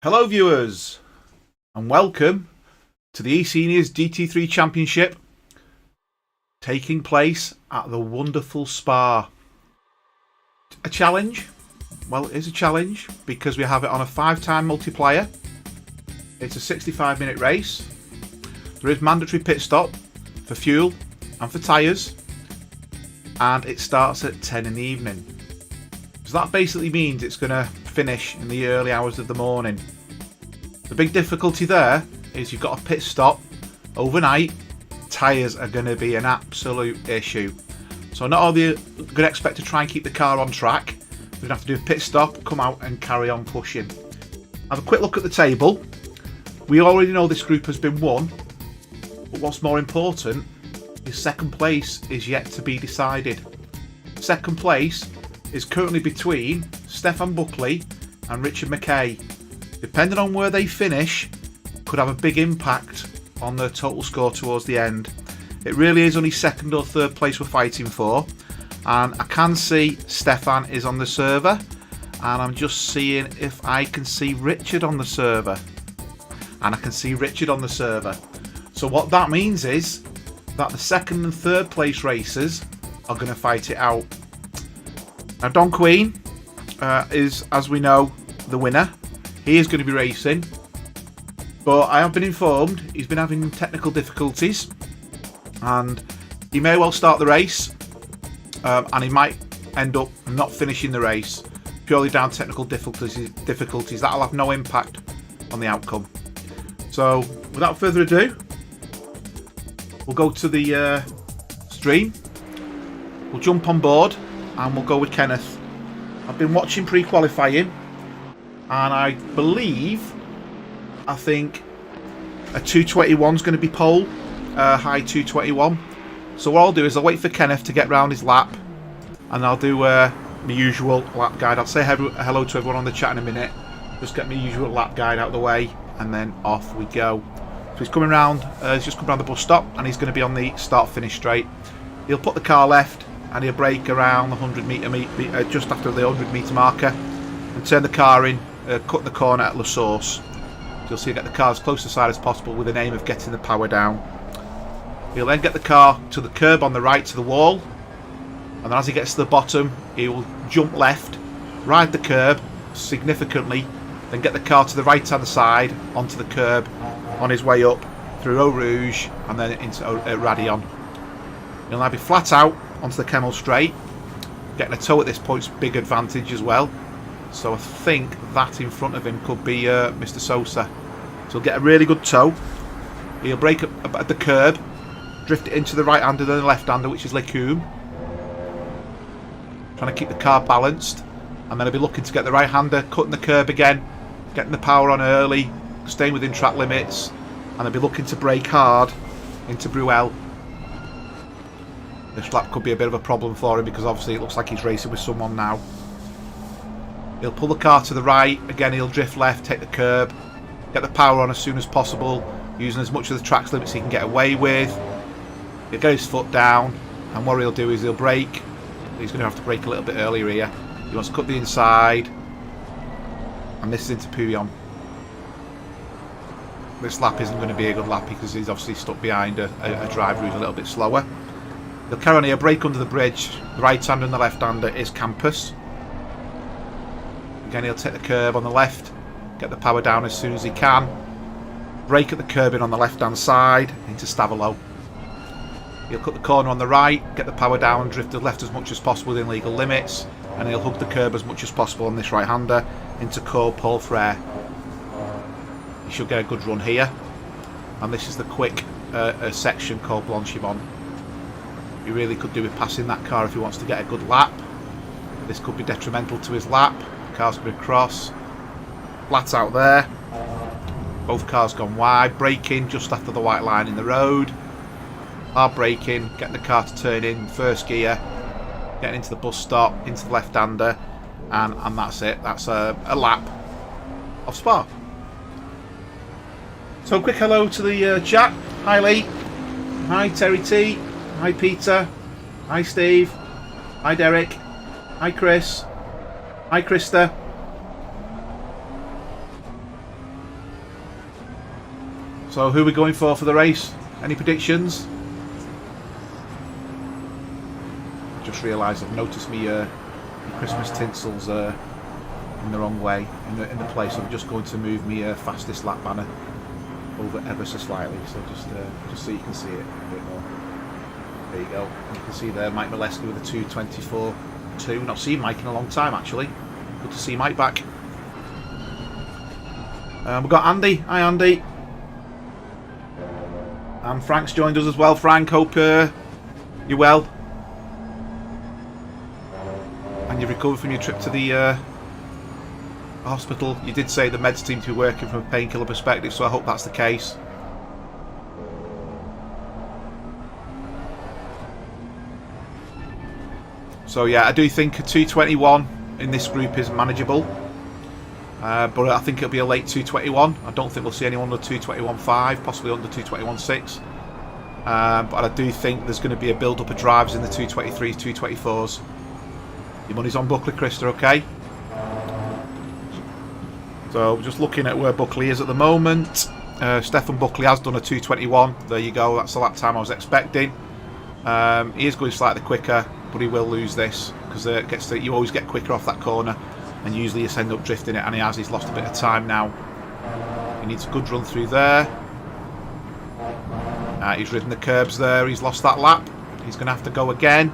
Hello viewers and welcome to the eSeniors GT3 Championship taking place at the wonderful Spa. A challenge? Well, it is a challenge because we have it on a 5-time multiplier. It's a 65-minute race. There is mandatory pit stop for fuel and for tyres, and it starts at 10 in the evening. So that basically means it's going to finish in the early hours of the morning. The big difficulty there is you've got a pit stop overnight. Tyres are going to be an absolute issue. So not only are you going to expect to try and keep the car on track, you're going to have to do a pit stop, come out and carry on pushing. Have a quick look at the table. We already know this group has been won, but what's more important is second place is yet to be decided. Second place is currently between Stefan Buckley and Richard McKay. Depending on where they finish, could have a big impact on their total score towards the end. It really is only second or third place we're fighting for, and I can see Stefan is on the server, and I'm just seeing if I can see Richard on the server, and I can see Richard on the server. So what that means is that the second and third place racers are going to fight it out. Now Don Queen is, as we know, the winner. He is going to be racing, but I have been informed he's been having technical difficulties and he may well start the race and he might end up not finishing the race purely down to technical difficulties. That'll have no impact on the outcome. So without further ado, we'll go to the stream, we'll jump on board and we'll go with Kenneth. I've been watching pre-qualifying and I think a 221 is going to be pole, high 221. So what I'll do is I'll wait for Kenneth to get round his lap and I'll do my usual lap guide. I'll say hello to everyone on the chat in a minute, just get my usual lap guide out of the way and then off we go. So he's coming round, he's just come round the bus stop and he's going to be on the start finish straight. He'll put the car left and he'll brake around the 100 metre, just after the 100 metre marker, and turn the car in, cut the corner at La Source. So you'll see, get the car as close to the side as possible with the aim of getting the power down. He'll then get the car to the curb on the right to the wall, and then as he gets to the bottom he will jump left, ride the curb significantly, then get the car to the right hand side onto the curb on his way up through Eau Rouge and then into Radion. He'll now be flat out onto the Kemmel Straight. Getting a toe at this point is a big advantage as well. So I think that in front of him could be Mr. Sosa. So he'll get a really good toe. He'll brake up at the curb, drift it into the right hander then the left hander, which is Lecumbe. Trying to keep the car balanced. And then he'll be looking to get the right hander, cutting the curb again, getting the power on early, staying within track limits. And he'll be looking to brake hard into Bruel. This lap could be a bit of a problem for him because obviously it looks like he's racing with someone now. He'll pull the car to the right, again he'll drift left, take the curb, get the power on as soon as possible, using as much of the track limits he can get away with. He'll get his foot down, and what he'll do is he'll brake. He's going to have to brake a little bit earlier here. He wants to cut the inside, and this is into Pouillon. This lap isn't going to be a good lap because he's obviously stuck behind a driver who's a little bit slower. He'll carry on here, brake under the bridge. The right hander and the left hander is Campus. Again, he'll take the curb on the left, get the power down as soon as he can. Brake at the curb in on the left hand side into Stavolo. He'll cut the corner on the right, get the power down and drift to the left as much as possible within legal limits. And he'll hug the curb as much as possible on this right hander into Paul Frere. He should get a good run here. And this is the quick section called Blanchimont. He really could do with passing that car if he wants to get a good lap. This could be detrimental to his lap. Car's going to cross. Flat out there. Both cars gone wide. Braking just after the white line in the road. Hard braking. Getting the car to turn in first gear. Getting into the bus stop. Into the left hander. And that's it. That's a lap of Spa. So quick hello to the chat. Hi Lee. Hi Terry T. Hi Peter. Hi Steve. Hi Derek. Hi Chris. Hi Krista. So who are we going for the race? Any predictions? Just realised I've noticed me Christmas tinsels in the wrong way in the place. I'm just going to move me fastest lap banner over ever so slightly, so just so you can see it a bit more. There you go. And you can see there Mike Mileski with a 2:24.2. Not seen Mike in a long time actually. Good to see Mike back. We've got Andy. Hi Andy. And Frank's joined us as well. Frank, hope you're well. And you've recovered from your trip to the hospital. You did say the meds seem to be working from a painkiller perspective, so I hope that's the case. So yeah, I do think a 2:21 in this group is manageable. But I think it'll be a late 2:21. I don't think we'll see anyone under 2:21.5, possibly under 2:21.6. But I do think there's going to be a build-up of drivers in the 2:23s, 2:24s. Your money's on Buckley, Krista, okay? So just looking at where Buckley is at the moment. Stefan Buckley has done a 2:21. There you go, that's the lap time I was expecting. He is going slightly quicker, but he will lose this because you always get quicker off that corner. And usually you end up drifting it, and he's lost a bit of time now. He needs a good run through there. He's ridden the curbs there, he's lost that lap. He's going to have to go again.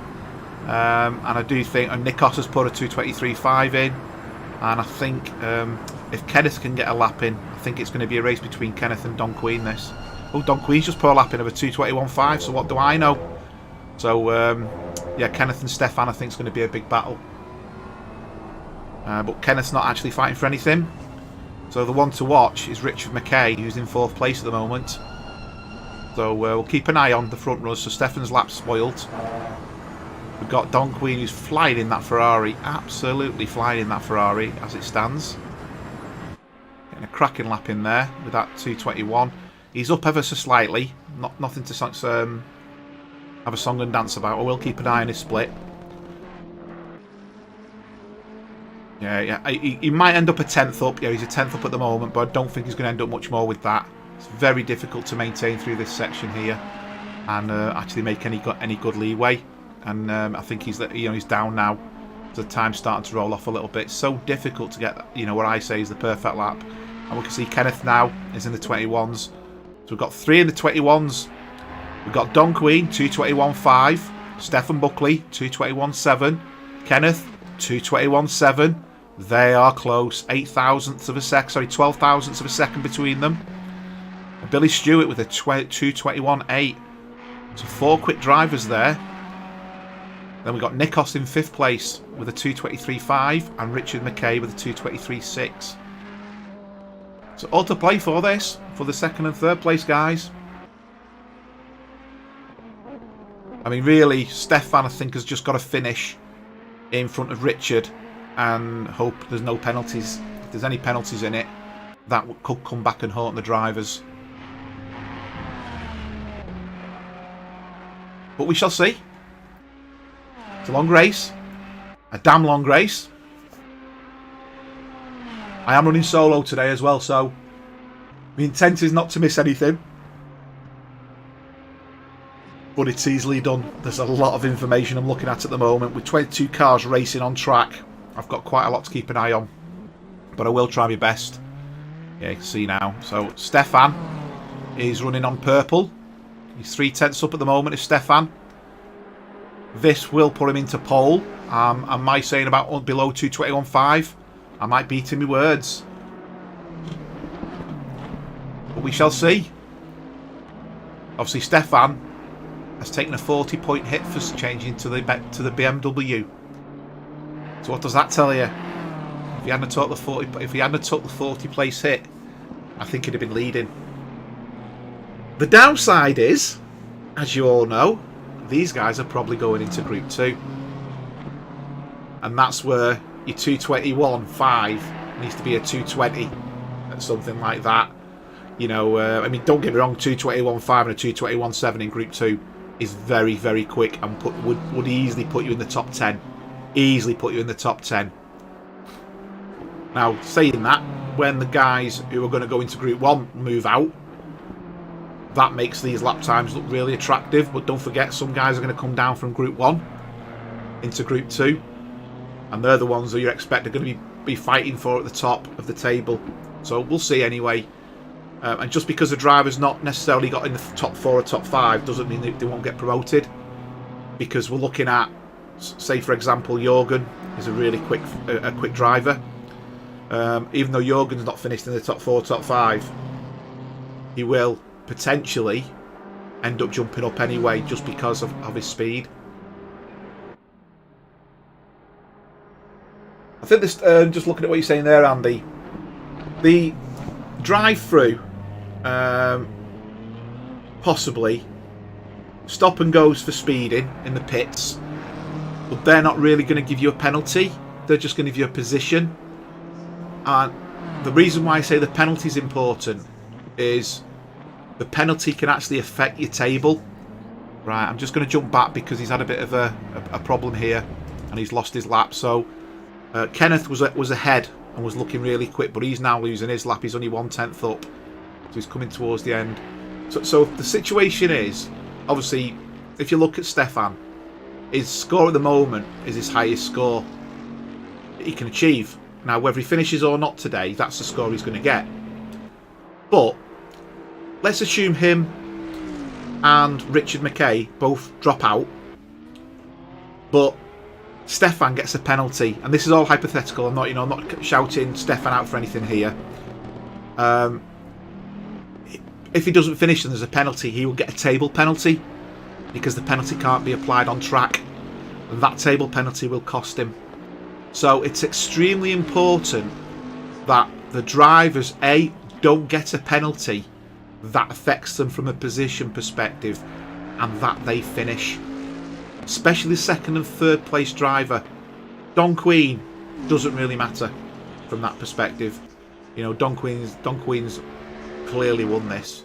And I do think Nikos has put a 2:23.5 in. And I think if Kenneth can get a lap in, I think it's going to be a race between Kenneth and Don Queen this. Oh, Don Queen's just put a lap in of a 2:21.5, so what do I know? So, yeah, Kenneth and Stefan I think is going to be a big battle. But Kenneth's not actually fighting for anything. So the one to watch is Richard McKay, who's in 4th place at the moment. So we'll keep an eye on the front runners. So Stefan's lap's spoiled. We've got Don Queen, who's flying in that Ferrari. Absolutely flying in that Ferrari as it stands. Getting a cracking lap in there with that 2:21. He's up ever so slightly. Nothing to have a song and dance about. I will keep an eye on his split. Yeah, he might end up a 10th up. Yeah, he's a 10th up at the moment, but I don't think he's going to end up much more with that. It's very difficult to maintain through this section here and actually make any good leeway. And I think he's down now. The time's starting to roll off a little bit. It's so difficult to get what I say is the perfect lap. And we can see Kenneth now is in the 21s. So we've got 3 in the 21s. We've got Don Queen 2:21.5, Stefan Buckley 2:21.7, Kenneth 2:21.7. They are close. 8 thousandths of a second. Sorry, 12 thousandths of a second between them. And Billy Stewart with a 2:21.8. So 4 quick drivers there. Then we've got Nikos in 5th place with a 2:23.5 and Richard McKay with a 2:23.6. So all to play for this, for the 2nd and 3rd place guys. I mean, really, Stefan I think has just got to finish in front of Richard and hope there's no penalties. If there's any penalties in it, that could come back and haunt the drivers. But we shall see. It's a long race. A damn long race. I am running solo today as well, so my intent is not to miss anything. But it's easily done. There's a lot of information I'm looking at the moment. With 22 cars racing on track, I've got quite a lot to keep an eye on. But I will try my best. Yeah, you can see now. So Stefan is running on purple. He's 3 tenths up at the moment, is Stefan. This will put him into pole. Am I saying about below 2:21.5? I might beat him with words. But we shall see. Obviously Stefan has taken a 40-point hit for changing to the BMW. So what does that tell you? If he hadn't took the 40 place hit, I think he'd have been leading. The downside is, as you all know, these guys are probably going into Group 2. And that's where your 2:21.5 needs to be a 2:20, something like that. You know, I mean, don't get me wrong, 2:21.5 and a 2:21.7 in Group 2 is very, very quick and would easily put you in the top 10. Easily put you in the top 10. Now, saying that, when the guys who are going to go into Group 1 move out, that makes these lap times look really attractive. But don't forget, some guys are going to come down from Group 1 into Group 2, and they're the ones that you expect are going to be fighting for at the top of the table. So we'll see anyway. And just because a driver's not necessarily got in the top 4 or top 5 doesn't mean they won't get promoted, because we're looking at, say for example, Jorgen is a really quick driver. Even though Jorgen's not finished in the top 4, top 5, he will potentially end up jumping up anyway just because of his speed. I think this, just looking at what you're saying there, Andy, the drive-through, possibly stop and goes for speeding in the pits, but they're not really going to give you a penalty. They're just going to give you a position. And the reason why I say the penalty is important is the penalty can actually affect your table. Right, I'm just going to jump back because he's had a bit of a problem here and he's lost his lap. So Kenneth was ahead and was looking really quick, but he's now losing his lap. He's only 1/10 up, so he's coming towards the end. So the situation is, obviously, if you look at Stefan, his score at the moment is his highest score he can achieve. Now, whether he finishes or not today, that's the score he's going to get. But let's assume him and Richard McKay both drop out, but Stefan gets a penalty, and this is all hypothetical. I'm not shouting Stefan out for anything here. If he doesn't finish and there's a penalty, he will get a table penalty, because the penalty can't be applied on track, and that table penalty will cost him. So it's extremely important that the drivers don't get a penalty that affects them from a position perspective, and that they finish. Especially second and third place driver. Don Queen doesn't really matter from that perspective. You know, Don Queen's clearly won this,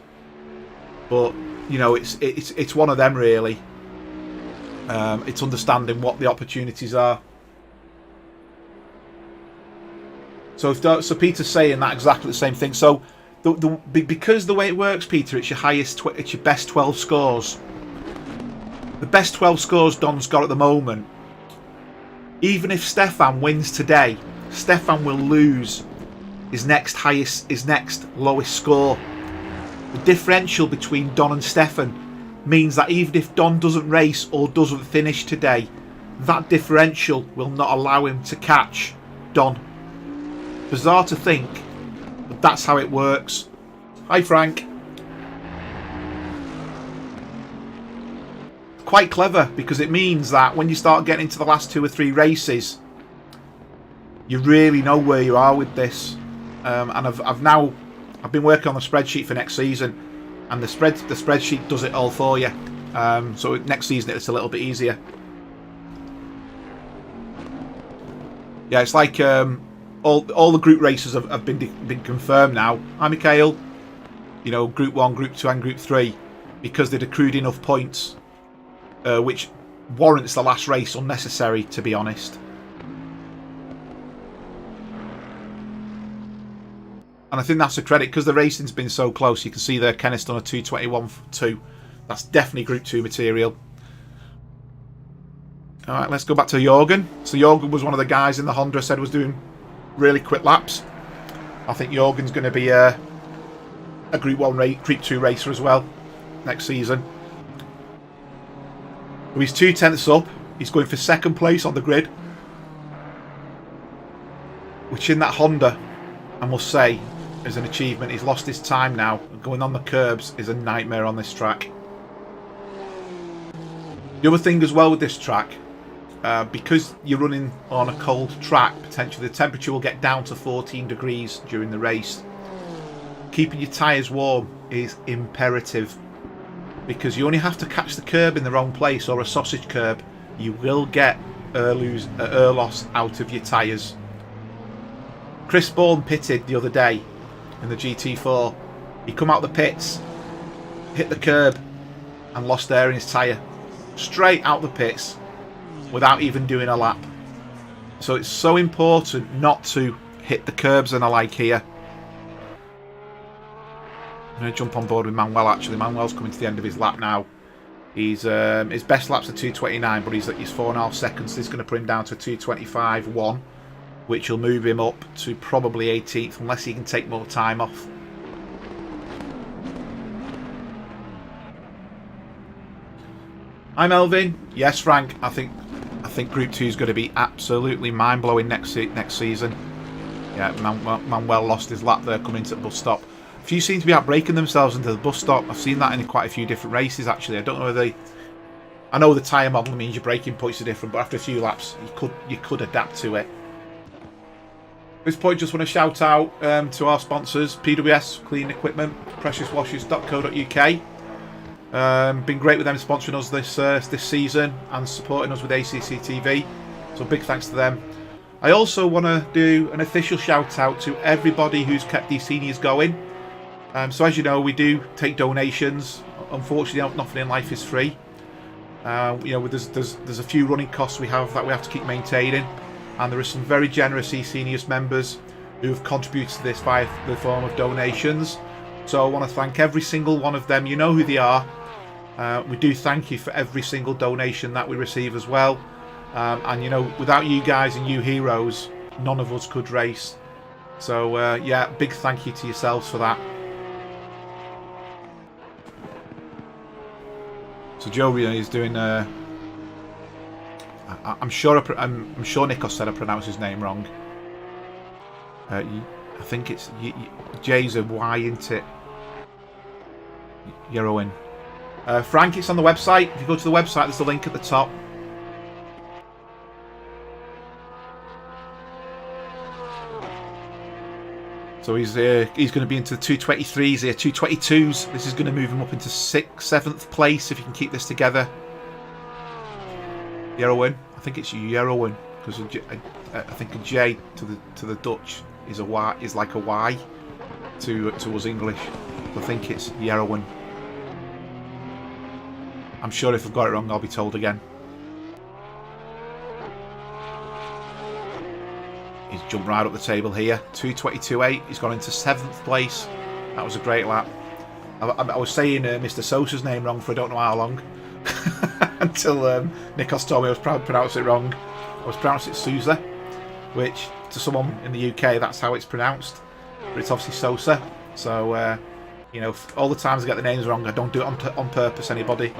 but you know, it's one of them really. It's understanding what the opportunities are. So Peter's saying that exactly the same thing. So because the way it works, Peter, it's your best 12 scores. The best 12 scores Don's got at the moment. Even if Stefan wins today, Stefan will lose his next lowest score. The differential between Don and Stefan means that even if Don doesn't race or doesn't finish today, that differential will not allow him to catch Don. Bizarre to think, but that's how it works. Hi, Frank. Quite clever, because it means that when you start getting into the last 2 or 3 races, you really know where you are with this. And I've been working on the spreadsheet for next season, and the spreadsheet does it all for you. So next season it's a little bit easier. Yeah, it's like all the group races have been confirmed now. Hi, Mikhail. You know, Group 1, Group 2 and Group 3, because they'd accrued enough points, which warrants the last race unnecessary, to be honest. And I think that's a credit, because the racing's been so close. You can see there Kenneth's done a 2:21.2. That's definitely Group 2 material. Alright, let's go back to Jorgen. So Jorgen was one of the guys in the Honda I said was doing really quick laps. I think Jorgen's going to be a Group 1, Group 2 racer as well next season. So he's 2/10 up. He's going for second place on the grid, which in that Honda, I must say, is an achievement. He's lost his time now. Going on the curbs is a nightmare on this track. The other thing as well with this track, because you're running on a cold track, potentially the temperature will get down to 14 degrees during the race. Keeping your tyres warm is imperative, because you only have to catch the curb in the wrong place, or a sausage curb, you will get air loss out of your tyres. Chris Bourne pitted the other day in the GT4. He come out the pits, hit the curb and lost air in his tyre. Straight out the pits without even doing a lap. So it's so important not to hit the curbs and the like here. I'm going to jump on board with Manuel, actually. Manuel's coming to the end of his lap now. He's his best lap's a 2:29, but he's 4.5 seconds. This is going to put him down to 2:25.1, which will move him up to probably 18th, unless he can take more time off. Hi Melvin. Yes, Frank. I think Group 2 is going to be absolutely mind-blowing next season. Yeah, Manuel lost his lap there coming into the bus stop. A few seem to be outbraking themselves into the bus stop. I've seen that in quite a few different races, actually. I don't know whether they... I know the tyre model means your braking points are different, but after a few laps, you could adapt to it. At this point, just want to shout out to our sponsors, PWS, Clean Equipment, PreciousWashes.co.uk. Been great with them sponsoring us this season and supporting us with ACC TV. So big thanks to them. I also want to do an official shout out to everybody who's kept these seniors going. So as you know, we do take donations. Unfortunately, nothing in life is free. You know, there's a few running costs we have to keep maintaining, and there are some very generous eSeniors members who have contributed to this via the form of donations. So I want to thank every single one of them. You know who they are. We do thank you for every single donation that we receive as well. And you know, without you guys and you heroes, none of us could race. So yeah, big thank you to yourselves for that. So Joe is doing. I'm sure Nikos said I pronounced his name wrong. I think it's J's a Y, isn't it? Yeroin. Frank, it's on the website. If you go to the website, there's a link at the top. So he's going to be into the 223s here, 222s. This is going to move him up into 7th place if he can keep this together. Yeroin, I think it's Yeroin, because I think a J to the Dutch is a Y, is like a Y to us English. I think it's Yeroin. I'm sure if I've got it wrong, I'll be told again. He's jumped right up the table here. 2:22.8. He's gone into 7th place. That was a great lap. I was saying Mr. Sosa's name wrong for I don't know how long. Until Nikos told me I was pronouncing it wrong. I was pronouncing it Sousa, which to someone in the UK that's how it's pronounced. But it's obviously Sosa. So, you know, all the times I get the names wrong, I don't do it on purpose, anybody.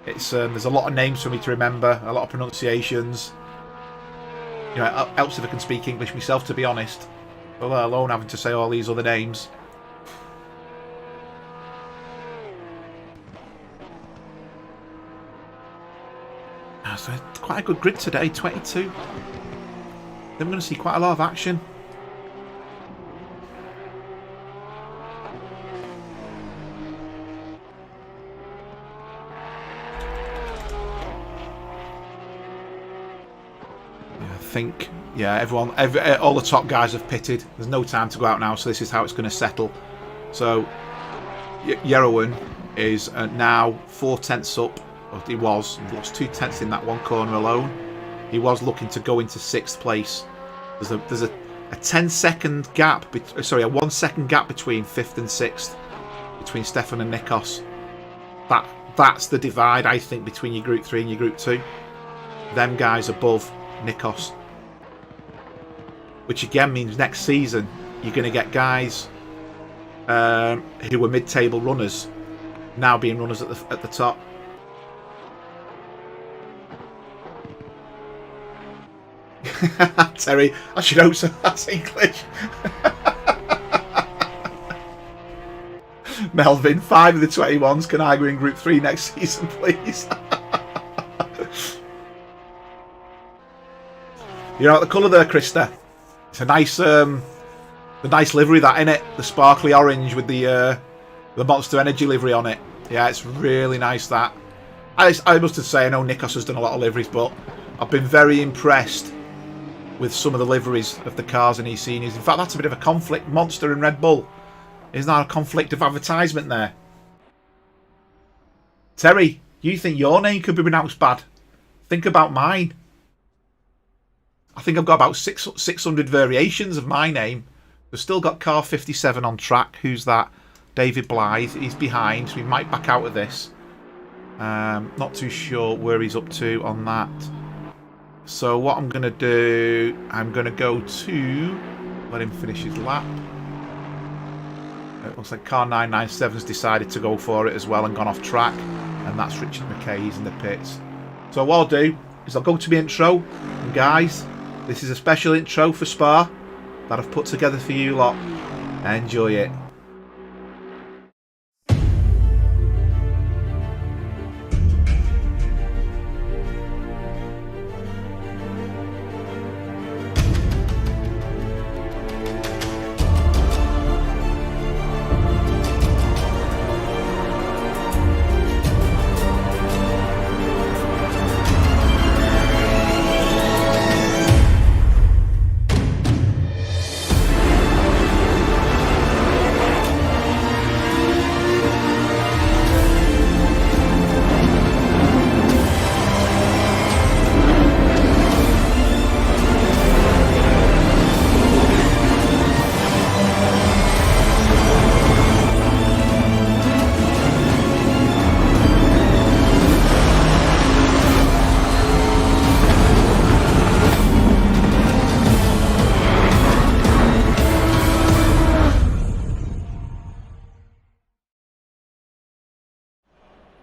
It's there's a lot of names for me to remember, a lot of pronunciations. You know, it helps if I can speak English myself, to be honest. Let alone having to say all these other names. So quite a good grid today, 22. Then we're going to see quite a lot of action. Think, yeah, all the top guys have pitted. There's no time to go out now, so this is how it's going to settle. So Yeroin is now 4/10 up. Or he lost 2/10 in that one corner alone. He was looking to go into 6th place. There's a 10-second gap, sorry, a 1-second gap between 5th and 6th, between Stefan and Nikos. That's the divide, I think, between your Group 3 and your Group 2. Them guys above Nikos. Which again means next season you're going to get guys who were mid-table runners now being runners at the top. Terry, I should hope so. That's English. Melvin, 5 of the 21s can I go in Group 3 next season, please? You know the colour there, Krista? It's a nice, the nice livery that, innit? The sparkly orange with the Monster Energy livery on it. Yeah, it's really nice, that. I must say, I know Nikos has done a lot of liveries, but I've been very impressed with some of the liveries of the cars in eSeniors. In fact, that's a bit of a conflict. Monster and Red Bull. Isn't that a conflict of advertisement there? Terry, you think your name could be pronounced bad? Think about mine. I think I've got about 600 variations of my name. We've still got car 57 on track. Who's that? David Blythe. He's behind, so we might back out of this. Not too sure where he's up to on that. So what I'm going to do, I'm going to go to let him finish his lap. It looks like car 997's decided to go for it as well and gone off track. And that's Richard McKay. He's in the pits. So what I'll do is I'll go to my intro. And guys, this is a special intro for Spa that I've put together for you lot. Enjoy it.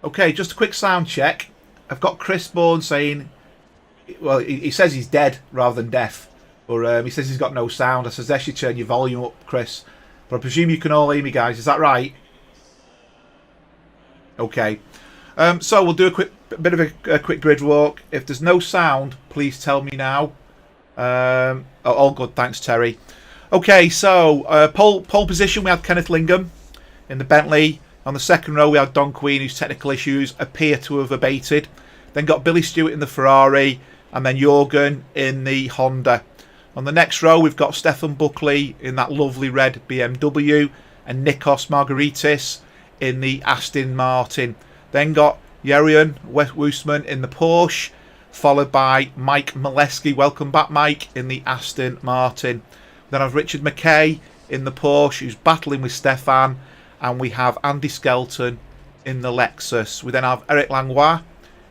Okay, just a quick sound check. I've got Chris Bourne saying, well, he says he's dead rather than deaf, but he says he's got no sound. I suggest you turn your volume up, Chris. But I presume you can all hear me, guys. Is that right? Okay. So we'll do a bit of a quick grid walk. If there's no sound, please tell me now. All good, thanks, Terry. Okay, so pole position, we had Kenneth Lingham in the Bentley. On the second row, we had Don Queen, whose technical issues appear to have abated. Then got Billy Stewart in the Ferrari, and then Jorgen in the Honda. On the next row, we've got Stefan Buckley in that lovely red BMW, and Nikos Margaritis in the Aston Martin. Then got Jerian Woosman in the Porsche, followed by Mike Molesky, welcome back Mike, in the Aston Martin. Then I have Richard McKay in the Porsche, who's battling with Stefan. And we have Andy Skelton in the Lexus. We then have Eric Langlois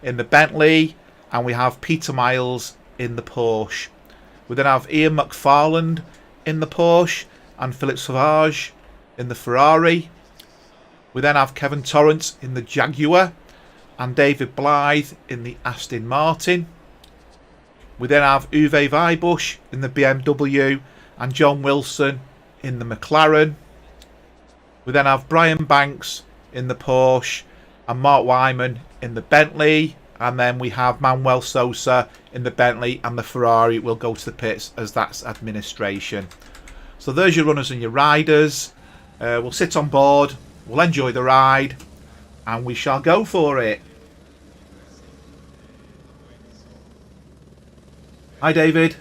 in the Bentley. And we have Peter Miles in the Porsche. We then have Ian McFarland in the Porsche. And Philippe Sauvage in the Ferrari. We then have Kevin Torrance in the Jaguar. And David Blythe in the Aston Martin. We then have Uwe Weibusch in the BMW. And John Wilson in the McLaren. We then have Brian Banks in the Porsche and Mark Wyman in the Bentley. And then we have Manuel Sosa in the Bentley, and the Ferrari will go to the pits as that's administration. So there's your runners and your riders. We'll sit on board, we'll enjoy the ride, and we shall go for it. Hi David.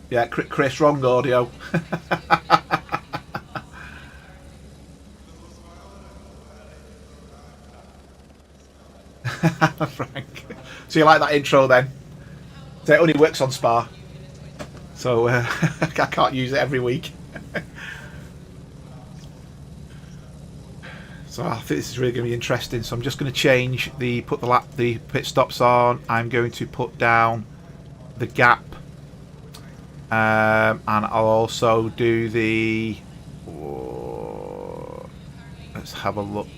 Yeah, Chris, wrong audio. Frank. So you like that intro then? So it only works on Spa. So I can't use it every week. So I think this is really going to be interesting. So I'm just going to change the pit stops on. I'm going to put down the gap. And I'll also do the... let's have a look.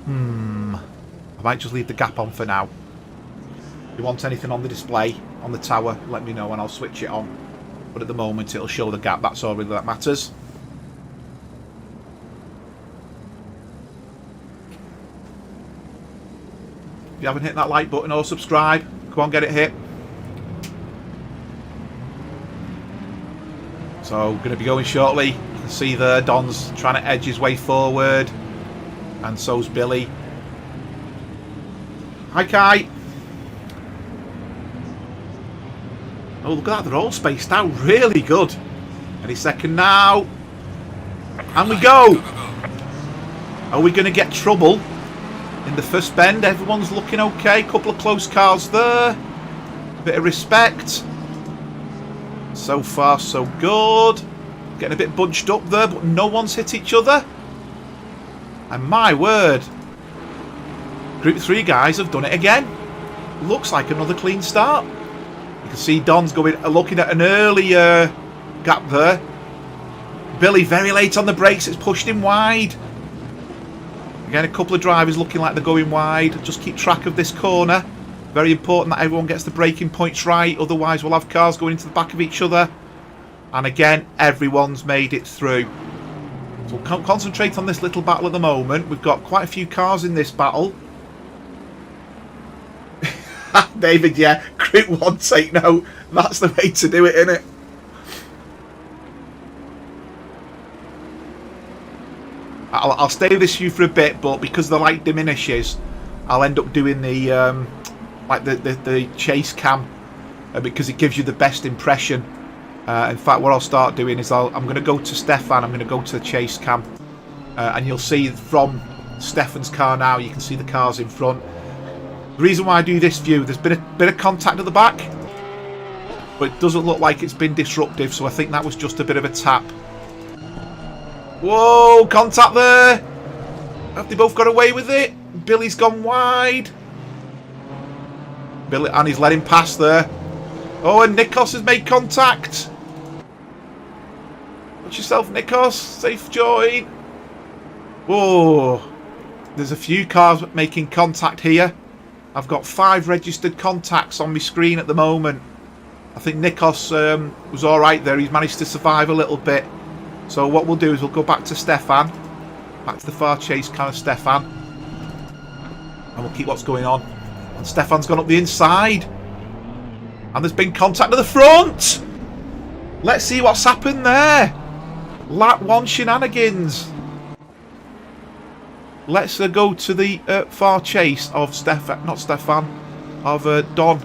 I might just leave the gap on for now. If you want anything on the display, on the tower, let me know and I'll switch it on. But at the moment it'll show the gap, that's all really that matters. If you haven't hit that like button or subscribe, come on, get it hit. So, going to be going shortly. You can see there, Don's trying to edge his way forward. And so's Billy. Hi, Kai. Oh, look at that. They're all spaced out. Really good. Any second now. And we go. Are we going to get trouble in the first bend? Everyone's looking okay. Couple of close cars there. A bit of respect. So far, so good. Getting a bit bunched up there, but no one's hit each other. And my word, Group 3 guys have done it again. Looks like another clean start. You can see Don's looking at an earlier gap there. Billy very late on the brakes. It's pushed him wide. Again, a couple of drivers looking like they're going wide. Just keep track of this corner. Very important that everyone gets the braking points right. Otherwise, we'll have cars going into the back of each other. And again, everyone's made it through. So we'll concentrate on this little battle at the moment. We've got quite a few cars in this battle. David, yeah, Group 1 take note. That's the way to do it, isn't it? I'll stay with this for a bit, but because the light diminishes, I'll end up doing the like the chase cam because it gives you the best impression. In fact, what I'll start doing is I'm going to go to Stefan. I'm going to go to the chase cam, and you'll see from Stefan's car now. You can see the cars in front. The reason why I do this view, there's been a bit of contact at the back, but it doesn't look like it's been disruptive. So I think that was just a bit of a tap. Whoa, contact there. Have they both got away with it? Billy's gone wide. Billy, and he's let him pass there. Oh, and Nikos has made contact. Watch yourself, Nikos. Safe join. Whoa. There's a few cars making contact here. I've got 5 registered contacts on my screen at the moment. I think Nikos was alright there. He's managed to survive a little bit. So what we'll do is we'll go back to Stefan. Back to the far chase car of Stefan. And we'll keep what's going on. And Stefan's gone up the inside. And there's been contact at the front. Let's see what's happened there. Lap 1 shenanigans. Let's go to the far chase of Don.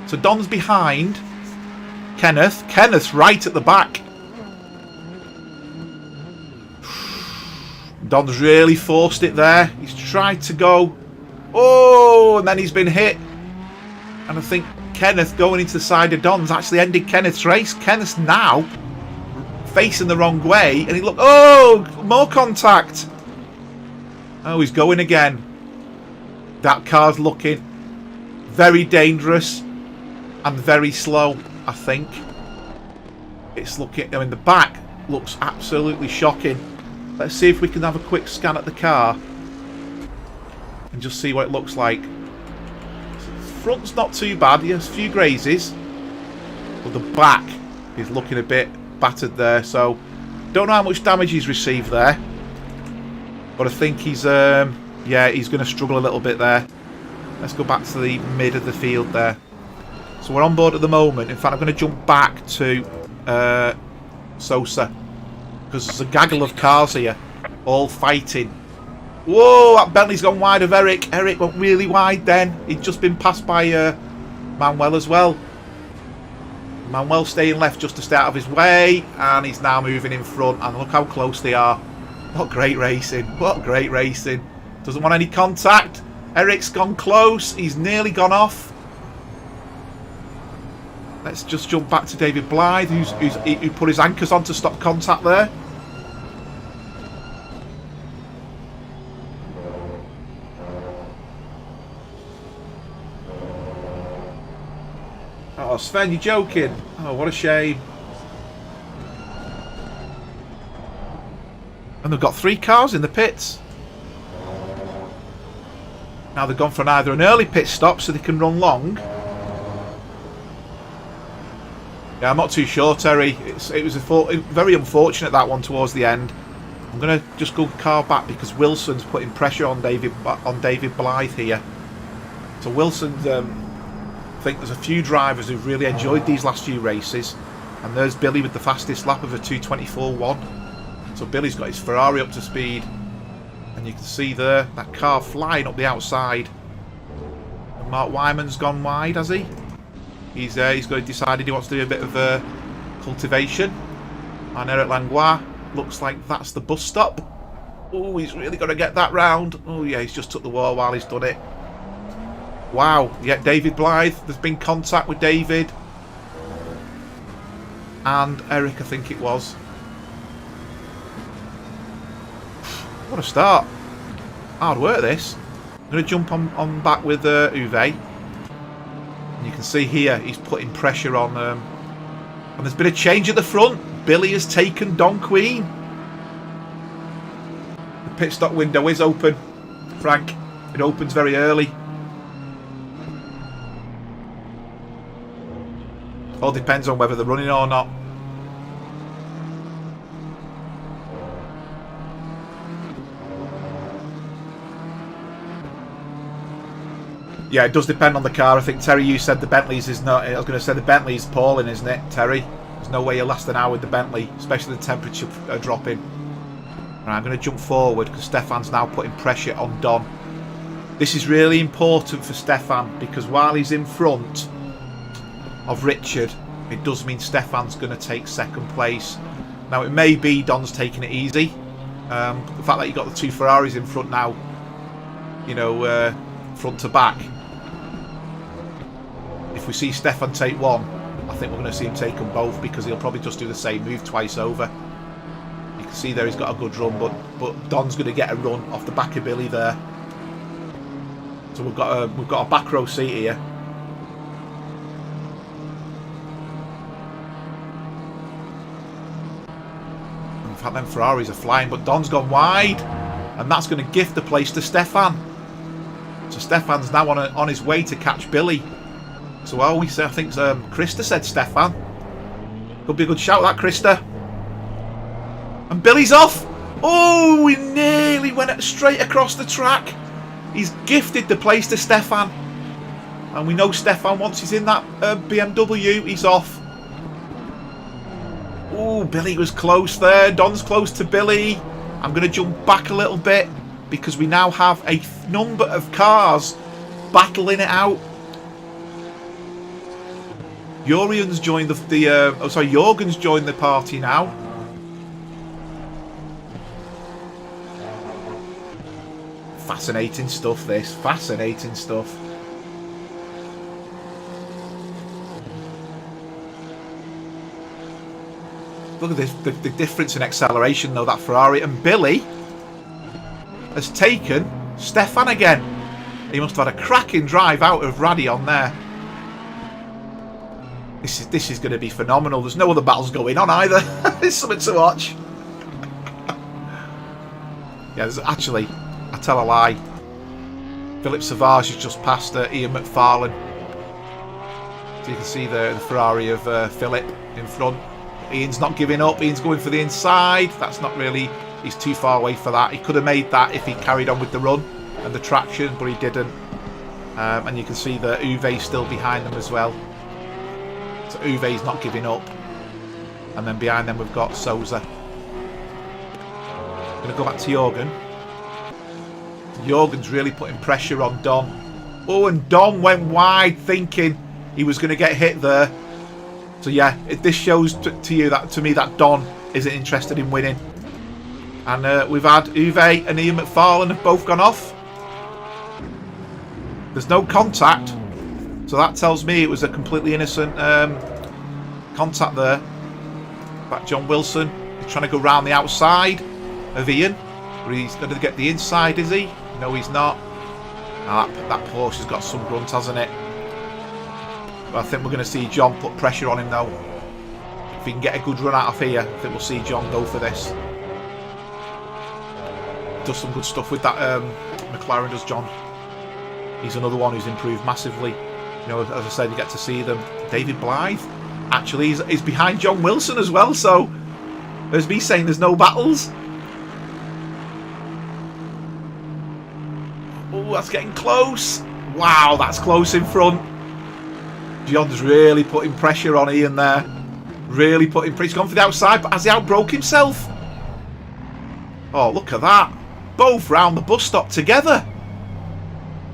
So Don's behind Kenneth. Kenneth's right at the back. Don's really forced it there. He's tried to go. Oh, and then he's been hit. And I think Kenneth going into the side of Don's actually ended Kenneth's race. Kenneth's now facing the wrong way. And he look. Oh, more contact. Oh, he's going again. That car's looking very dangerous and very slow, I think. It's looking. I mean, the back looks absolutely shocking. Let's see if we can have a quick scan at the car and just see what it looks like. Front's not too bad. Yes, a few grazes, but the back is looking a bit battered there. So, don't know how much damage he's received there, but I think he's yeah, he's going to struggle a little bit there. Let's go back to the mid of the field there. So we're on board at the moment. In fact, I'm going to jump back to Sosa, because there's a gaggle of cars here, all fighting. Whoa, that Bentley's gone wide of Eric. Eric went really wide then. He'd just been passed by Manuel as well. Manuel staying left just to stay out of his way, and he's now moving in front. And look how close they are. What great racing. What great racing. Doesn't want any contact. Eric's gone close. He's nearly gone off. Let's just jump back to David Blythe, who put his anchors on to stop contact there. Oh, Sven, you're joking. Oh, what a shame. And they've got 3 cars in the pits. Now they've gone for either an early pit stop so they can run long. Yeah, I'm not too sure, Terry. It was very unfortunate, that one towards the end. I'm going to just go car back because Wilson's putting pressure on David Blythe here. So Wilson's, I think there's a few drivers who've really enjoyed these last few races. And there's Billy with the fastest lap of a 2:24.1. So Billy's got his Ferrari up to speed. And you can see there, that car flying up the outside. And Mark Wyman's gone wide, has he? He's decided he wants to do a bit of cultivation. And Eric Langlois looks like that's the bus stop. Oh, he's really got to get that round. Oh yeah, he's just took the wall while he's done it. Wow, yeah, David Blythe, there's been contact with David. and Eric, I think it was. What a start. Hard work, this. I'm going to jump on back with Uwe. And you can see here, he's putting pressure on... and there's been a change at the front. Billy has taken Don Queen. The pit stop window is open, Frank. It opens very early. All depends on whether they're running or not. Yeah, it does depend on the car. I think, Terry, you said the Bentley's is not... I was going to say the Bentley's appalling, isn't it, Terry? There's no way you'll last an hour with the Bentley, especially the temperature dropping. Right, I'm going to jump forward because Stefan's now putting pressure on Don. This is really important for Stefan because while he's in front of Richard, it does mean Stefan's going to take second place. Now, it may be Don's taking it easy. The fact that you got the two Ferraris in front now, you know, front to back. If we see Stefan take one, I think we're going to see him take them both because he'll probably just do the same move twice over. You can see there he's got a good run, but Don's going to get a run off the back of Billy there. So we've got a back row seat here. In fact, them Ferraris are flying, but Don's gone wide, and that's going to gift the place to Stefan. So Stefan's now on his way to catch Billy. So I think Krista said Stefan. Could be a good shout, that, Krista. And Billy's off. Oh, he nearly went straight across the track. He's gifted the place to Stefan. And we know Stefan, once he's in that BMW, he's off. Oh, Billy was close there. Don's close to Billy. I'm going to jump back a little bit because we now have a number of cars battling it out. Jurgen's joined Jorgen's joined the party now. Fascinating stuff, this. Fascinating stuff. Look at this, the difference in acceleration though, that Ferrari. And Billy has taken Stefan again. He must have had a cracking drive out of Radion there. This is going to be phenomenal. There's no other battles going on either. There's something to watch. Yeah, there's actually, I tell a lie. Philip Savage has just passed Ian McFarlane. So you can see the Ferrari of Philip in front. Ian's not giving up. Ian's going for the inside. That's not really... He's too far away for that. He could have made that if he carried on with the run and the traction, but he didn't. And you can see that Uwe's still behind them as well. So Uwe's not giving up. And then behind them we've got Souza. Going to go back to Jurgen. Jurgen's really putting pressure on Don. Oh, and Don went wide thinking he was going to get hit there. So yeah, this shows to me that Don isn't interested in winning. And we've had Uwe and Ian McFarlane have both gone off. There's no contact. So that tells me it was a completely innocent contact there. But John Wilson is trying to go round the outside of Ian. But he's going to get the inside, is he? No, he's not. Oh, that Porsche has got some grunt, hasn't it? But I think we're going to see John put pressure on him, though. If he can get a good run out of here, I think we'll see John go for this. Does some good stuff with that McLaren, does John. He's another one who's improved massively. You know, as I said, you get to see them. David Blythe, actually, is behind John Wilson as well. So there's me saying there's no battles. Oh, that's getting close. Wow, that's close in front. John's really putting pressure on Ian there. Really putting pressure. He's gone for the outside, but has he outbroke himself? Oh, look at that. Both round the bus stop together.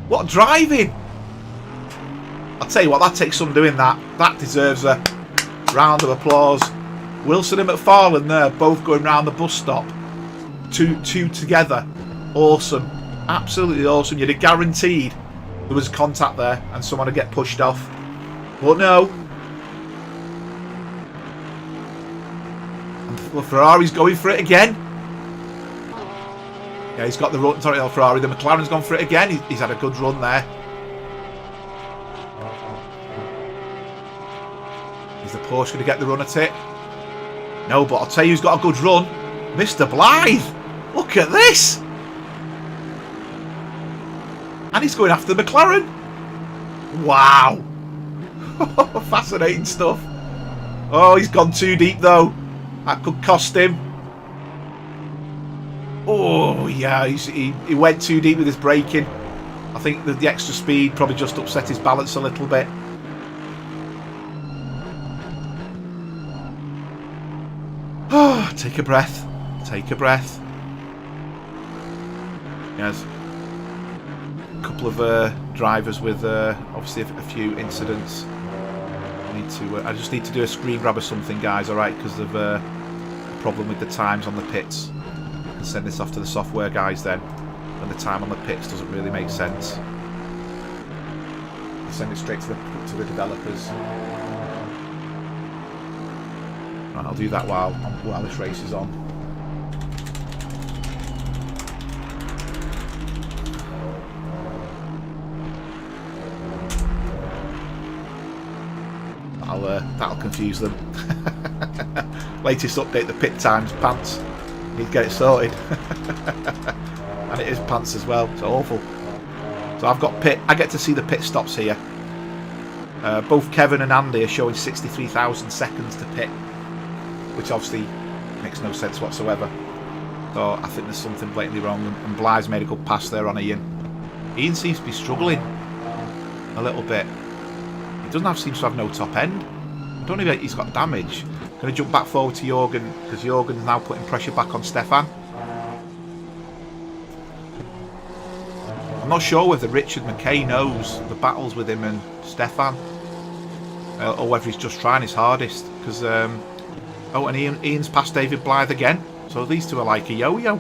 What driving. I'll tell you what, that takes some doing that. That deserves a round of applause. Wilson and McFarlane there, both going round the bus stop. Two together. Awesome. Absolutely awesome. You'd have guaranteed there was contact there and someone would get pushed off. But no. Well, Ferrari's going for it again. Yeah, he's got the run. Sorry, Ferrari. The McLaren's gone for it again. He's had a good run there. Is the Porsche going to get the run at it? No, but I'll tell you who's got a good run. Mr. Blythe. Look at this. And he's going after the McLaren. Wow. Fascinating stuff. Oh, he's gone too deep though. That could cost him. Oh, yeah, he went too deep with his braking. I think the extra speed probably just upset his balance a little bit. Oh, take a breath. Take a breath. Yes. A couple of drivers with obviously a few incidents. I just need to do a screen grab or something, guys, alright, because of a problem with the times on the pits. I can send this off to the software guys then, when the time on the pits doesn't really make sense. I'll send it straight to the developers. Right, I'll do that while this race is on. That'll confuse them. Latest update, the pit times, pants. Need to get it sorted. And it is pants as well. It's awful. So I've got pit. I get to see the pit stops here. Both Kevin and Andy are showing 63,000 seconds to pit, which obviously makes no sense whatsoever. So I think there's something blatantly wrong. And Blythe's made a good pass there on Ian. Ian seems to be struggling a little bit. He seems to have no top end. I don't know if he's got damage. Going to jump back forward to Jorgen, because Jorgen's now putting pressure back on Stefan. I'm not sure whether Richard McKay knows the battles with him and Stefan, or whether he's just trying his hardest. Because oh, and Ian's passed David Blythe again, so these two are like a yo-yo.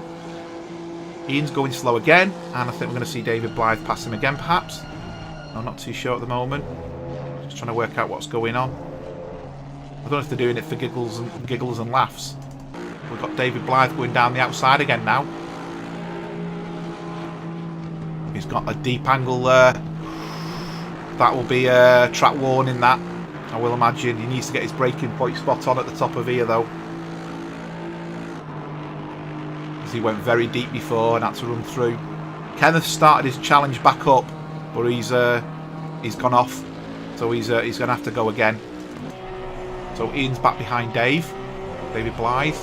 Ian's going slow again, and I think we're going to see David Blythe pass him again, perhaps. I'm not too sure at the moment. Just trying to work out what's going on. I don't know if they're doing it for giggles and laughs. We've got David Blythe going down the outside again now. He's got a deep angle there. That will be a track warning, that, I will imagine. He needs to get his braking point spot on at the top of here though, because he went very deep before and had to run through. Kenneth started his challenge back up, but he's gone off. So he's going to have to go again. So Ian's back behind David Blythe.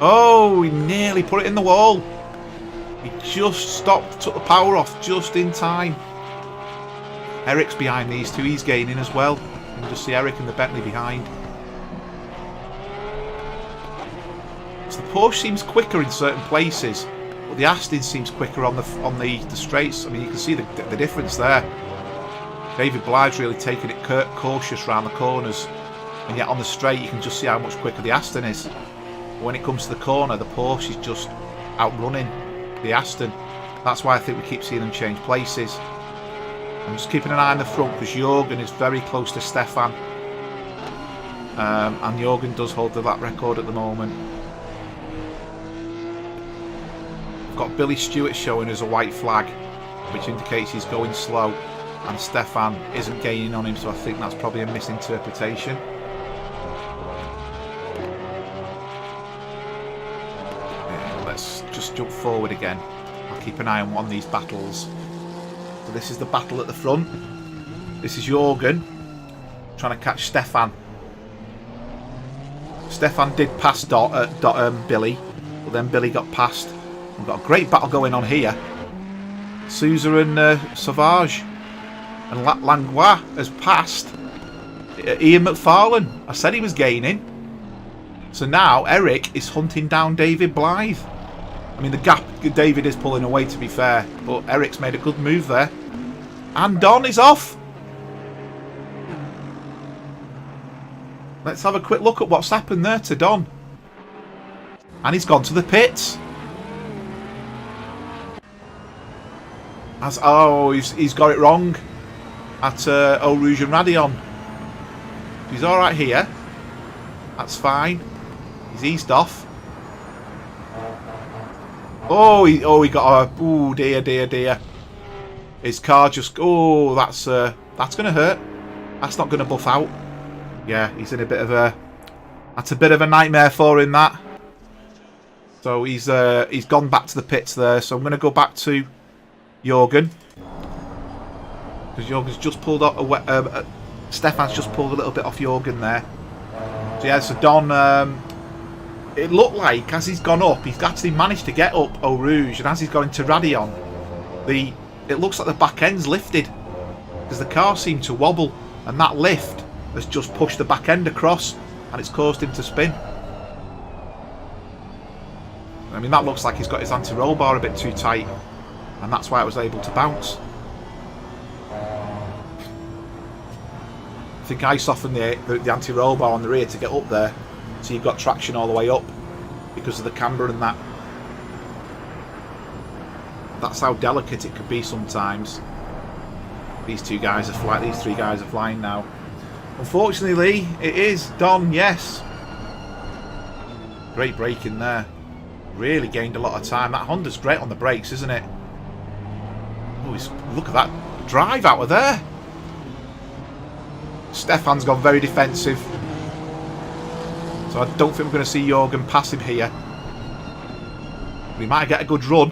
Oh, he nearly put it in the wall. He just stopped, took the power off just in time. Eric's behind these two. He's gaining as well. You can just see Eric and the Bentley behind. So the Porsche seems quicker in certain places, but the Aston seems quicker on the straights. I mean, you can see the difference there. David Blythe's really taking it cautious around the corners, and yet on the straight you can just see how much quicker the Aston is. But when it comes to the corner, the Porsche is just outrunning the Aston. That's why I think we keep seeing them change places. I'm just keeping an eye on the front because Jorgen is very close to Stefan, and Jorgen does hold the lap record at the moment. I've got Billy Stewart showing as a white flag, which indicates he's going slow. And Stefan isn't gaining on him, so I think that's probably a misinterpretation. Yeah, let's just jump forward again. I'll keep an eye on one of these battles. So this is the battle at the front. This is Jorgen trying to catch Stefan. Stefan did pass Billy, but then Billy got past. We've got a great battle going on here. Souza and Sauvage. And Langlois has passed Ian McFarlane. I said he was gaining. So now Eric is hunting down David Blythe. I mean, the gap David is pulling away, to be fair, but Eric's made a good move there. And Don is off. Let's have a quick look at what's happened there to Don. And he's gone to the pits. He's got it wrong at Eau Rouge and Radion. He's alright here. That's fine. He's eased off. Oh, he got a... Oh, dear, dear, dear. His car just... Oh, that's going to hurt. That's not going to buff out. Yeah, he's in a bit of a... That's a bit of a nightmare for him, that. So he's gone back to the pits there. So I'm going to go back to Jorgen. Because Jorgen's just pulled up... Stefan's just pulled a little bit off Jorgen there. So yeah, so Don... it looked like, as he's gone up, he's actually managed to get up Eau Rouge. And as he's gone into Radion, it looks like the back end's lifted. Because the car seemed to wobble. And that lift has just pushed the back end across. And it's caused him to spin. I mean, that looks like he's got his anti-roll bar a bit too tight. And that's why it was able to bounce. I think I softened the anti-roll bar on the rear to get up there. So you've got traction all the way up. Because of the camber and that. That's how delicate it could be sometimes. These three guys are flying now. Unfortunately, it is Don, yes. Great brake in there. Really gained a lot of time. That Honda's great on the brakes, isn't it? Oh, look at that drive out of there. Stefan's gone very defensive. So I don't think we're going to see Jorgen pass him here. We might get a good run.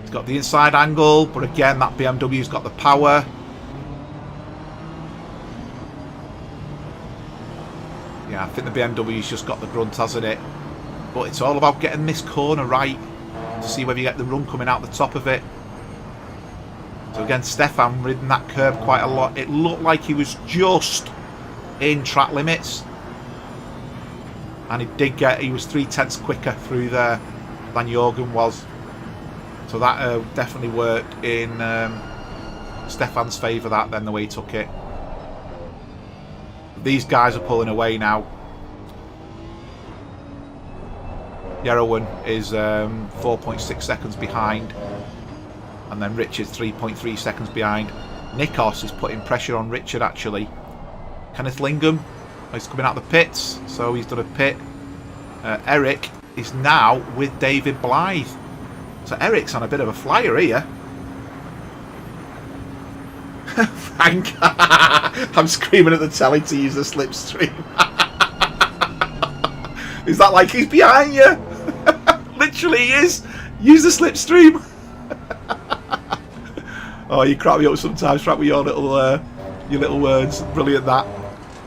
He's got the inside angle, but again, that BMW's got the power. Yeah, I think the BMW's just got the grunt, hasn't it? But it's all about getting this corner right to see whether you get the run coming out the top of it. So again, Stefan ridden that curb quite a lot. It looked like he was just in track limits. And he was 3/10 quicker through there than Jorgen was. So that definitely worked in Stefan's favour, that then, the way he took it. These guys are pulling away now. Jeroen is 4.6 seconds behind. And then Richard's 3.3 seconds behind. Nikos is putting pressure on Richard, actually. Kenneth Lingham is coming out of the pits, so he's done a pit. Eric is now with David Blythe. So Eric's on a bit of a flyer here. Frank, I'm screaming at the telly to use the slipstream. Is that like he's behind you? Literally he is. Use the slipstream. Oh, you crack me up sometimes, Frank, with your little words. Brilliant, that.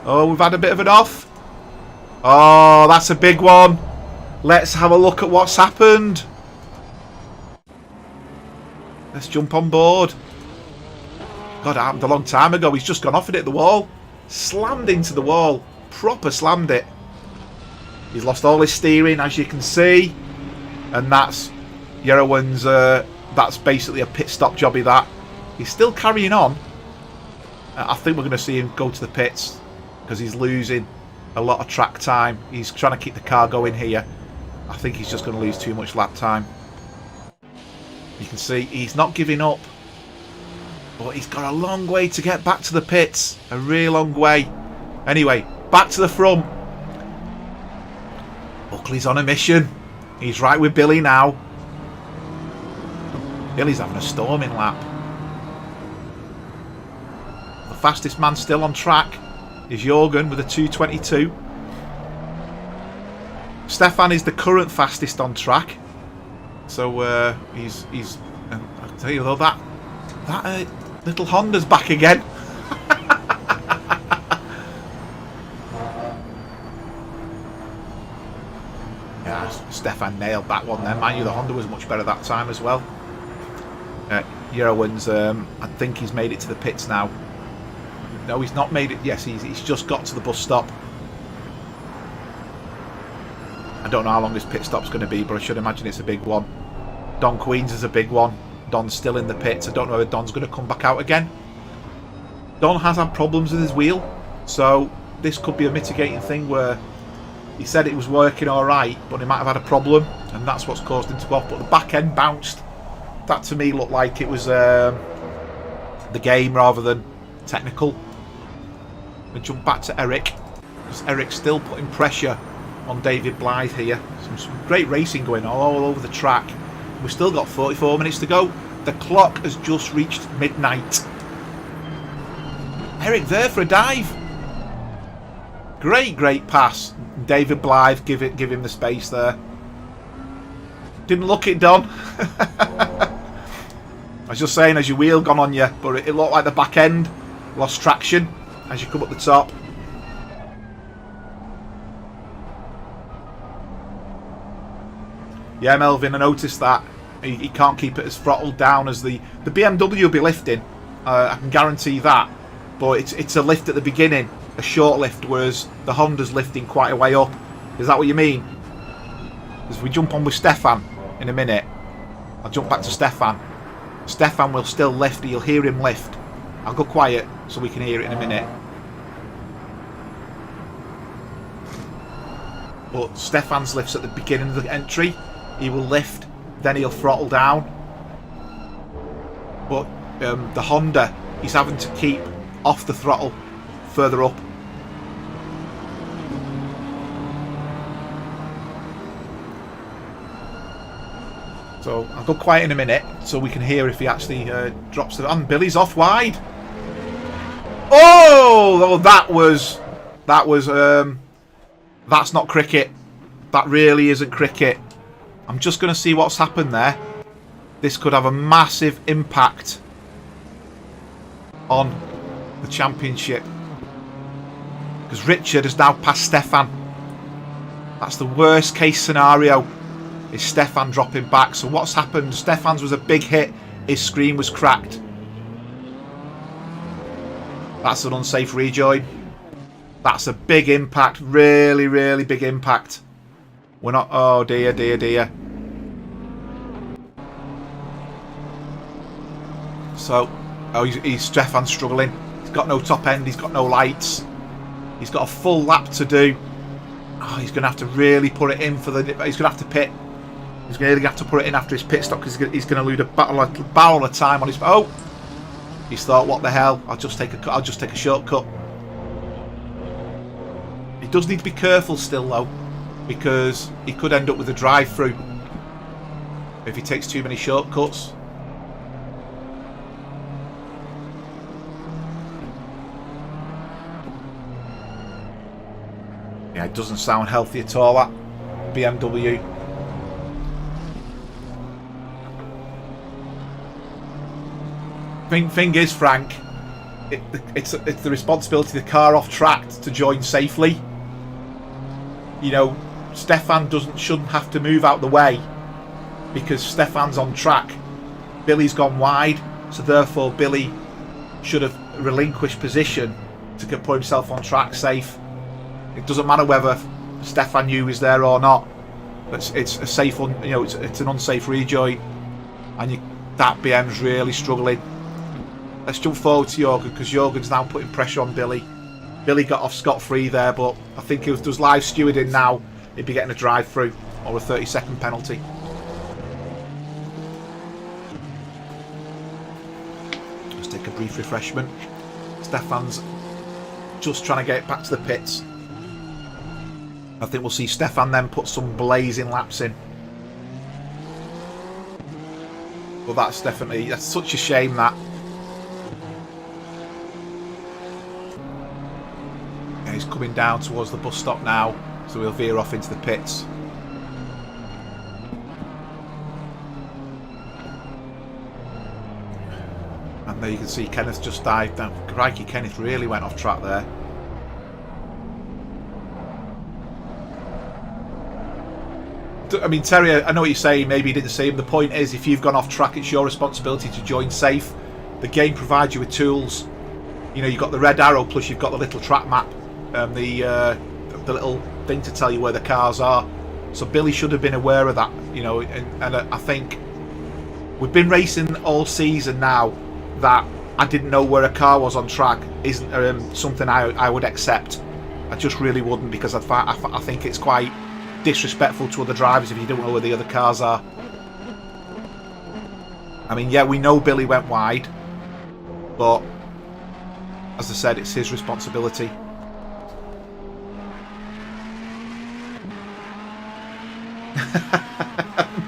Oh, we've had a bit of an off. Oh, that's a big one. Let's have a look at what's happened. Let's jump on board. God, it happened a long time ago. He's just gone off and hit the wall. Slammed into the wall. Proper slammed it. He's lost all his steering, as you can see. And that's Jeroen's, that's basically a pit stop jobby, that. He's still carrying on. I think we're going to see him go to the pits because he's losing a lot of track time. He's trying to keep the car going here. I think he's just going to lose too much lap time. You can see he's not giving up. But he's got a long way to get back to the pits. A real long way. Anyway, back to the front. Buckley's on a mission. He's right with Billy now. Billy's having a storming lap. The fastest man still on track is Jorgen with a 2:22. Stefan is the current fastest on track. So he's I'll tell you though, that little Honda's back again. Yeah, Stefan nailed that one then. Mind you, the Honda was much better that time as well. Jeroen's, I think he's made it to the pits now. No, he's not made it. Yes, he's just got to the bus stop. I don't know how long this pit stop's going to be, but I should imagine it's a big one. Don Queens is a big one. Don's still in the pits. I don't know if Don's going to come back out again. Don has had problems with his wheel, so this could be a mitigating thing where he said it was working alright, but he might have had a problem, and that's what's caused him to go off. But the back end bounced. That to me looked like it was the game rather than technical. We jump back to Eric. Eric's still putting pressure on David Blythe here. Some great racing going on all over the track. We've still got 44 minutes to go. The clock has just reached midnight. Eric there for a dive. Great pass. David Blythe give him the space there. Didn't look it, Don. I was just saying, as your wheel gone on you, but it looked like the back end lost traction as you come up the top. Yeah, Melvin, I noticed that. He can't keep it as throttled down as the BMW will be lifting. I can guarantee that. But it's a lift at the beginning, a short lift, whereas the Honda's lifting quite a way up. Is that what you mean? As we jump on with Stefan in a minute, I'll jump back to Stefan. Stefan will still lift. You'll hear him lift. I'll go quiet so we can hear it in a minute. But Stefan's lifts at the beginning of the entry. He will lift, then he'll throttle down. But the Honda, he's having to keep off the throttle further up. So I'll go quiet in a minute so we can hear if he actually drops it. And Billy's off wide. Oh, that's not cricket. That really isn't cricket. I'm just going to see what's happened there. This could have a massive impact on the championship. Because Richard has now passed Stefan. That's the worst case scenario. Is Stefan dropping back. So what's happened? Stefan's was a big hit. His screen was cracked. That's an unsafe rejoin. That's a big impact. Really, really big impact. We're not... Oh, dear. So, he's Stefan's struggling. He's got no top end. He's got no lights. He's got a full lap to do. Oh, he's going to have to really put it in for the... He's going to have to pit. He's going to have to put it in after his pit stop because he's going to lose a barrel of time on his... Oh! He's thought, what the hell? I'll just take a shortcut. He does need to be careful still, though, because he could end up with a drive-through if he takes too many shortcuts. Yeah, it doesn't sound healthy at all, that BMW. Thing is, Frank, it's the responsibility of the car off track to join safely. You know, Stefan shouldn't have to move out the way because Stefan's on track. Billy's gone wide, so therefore Billy should have relinquished position to put himself on track safe. It doesn't matter whether Stefan knew he was there or not. It's a safe, it's an unsafe rejoin, and that BM's really struggling. Let's jump forward to Jorgen because Jorgen's now putting pressure on Billy. Billy got off scot-free there, but I think if there was live stewarding now, he'd be getting a drive-through or a 30-second penalty. Let's take a brief refreshment. Stefan's just trying to get back to the pits. I think we'll see Stefan then put some blazing laps in. But that's such a shame that. He's coming down towards the bus stop now, so we'll veer off into the pits. And there you can see Kenneth just dived down. Crikey, Kenneth really went off track there. I mean, Terry, I know what you're saying, maybe you didn't see him. The point is, if you've gone off track, it's your responsibility to join safe. The game provides you with tools. You know, you've got the red arrow, plus you've got the little track map. The little thing to tell you where the cars are. So Billy should have been aware of that, you know, and I think we've been racing all season now. That I didn't know where a car was on track isn't something I would accept. I just really wouldn't, because I think it's quite disrespectful to other drivers if you don't know where the other cars are. I mean, yeah, we know Billy went wide, but as I said, it's his responsibility.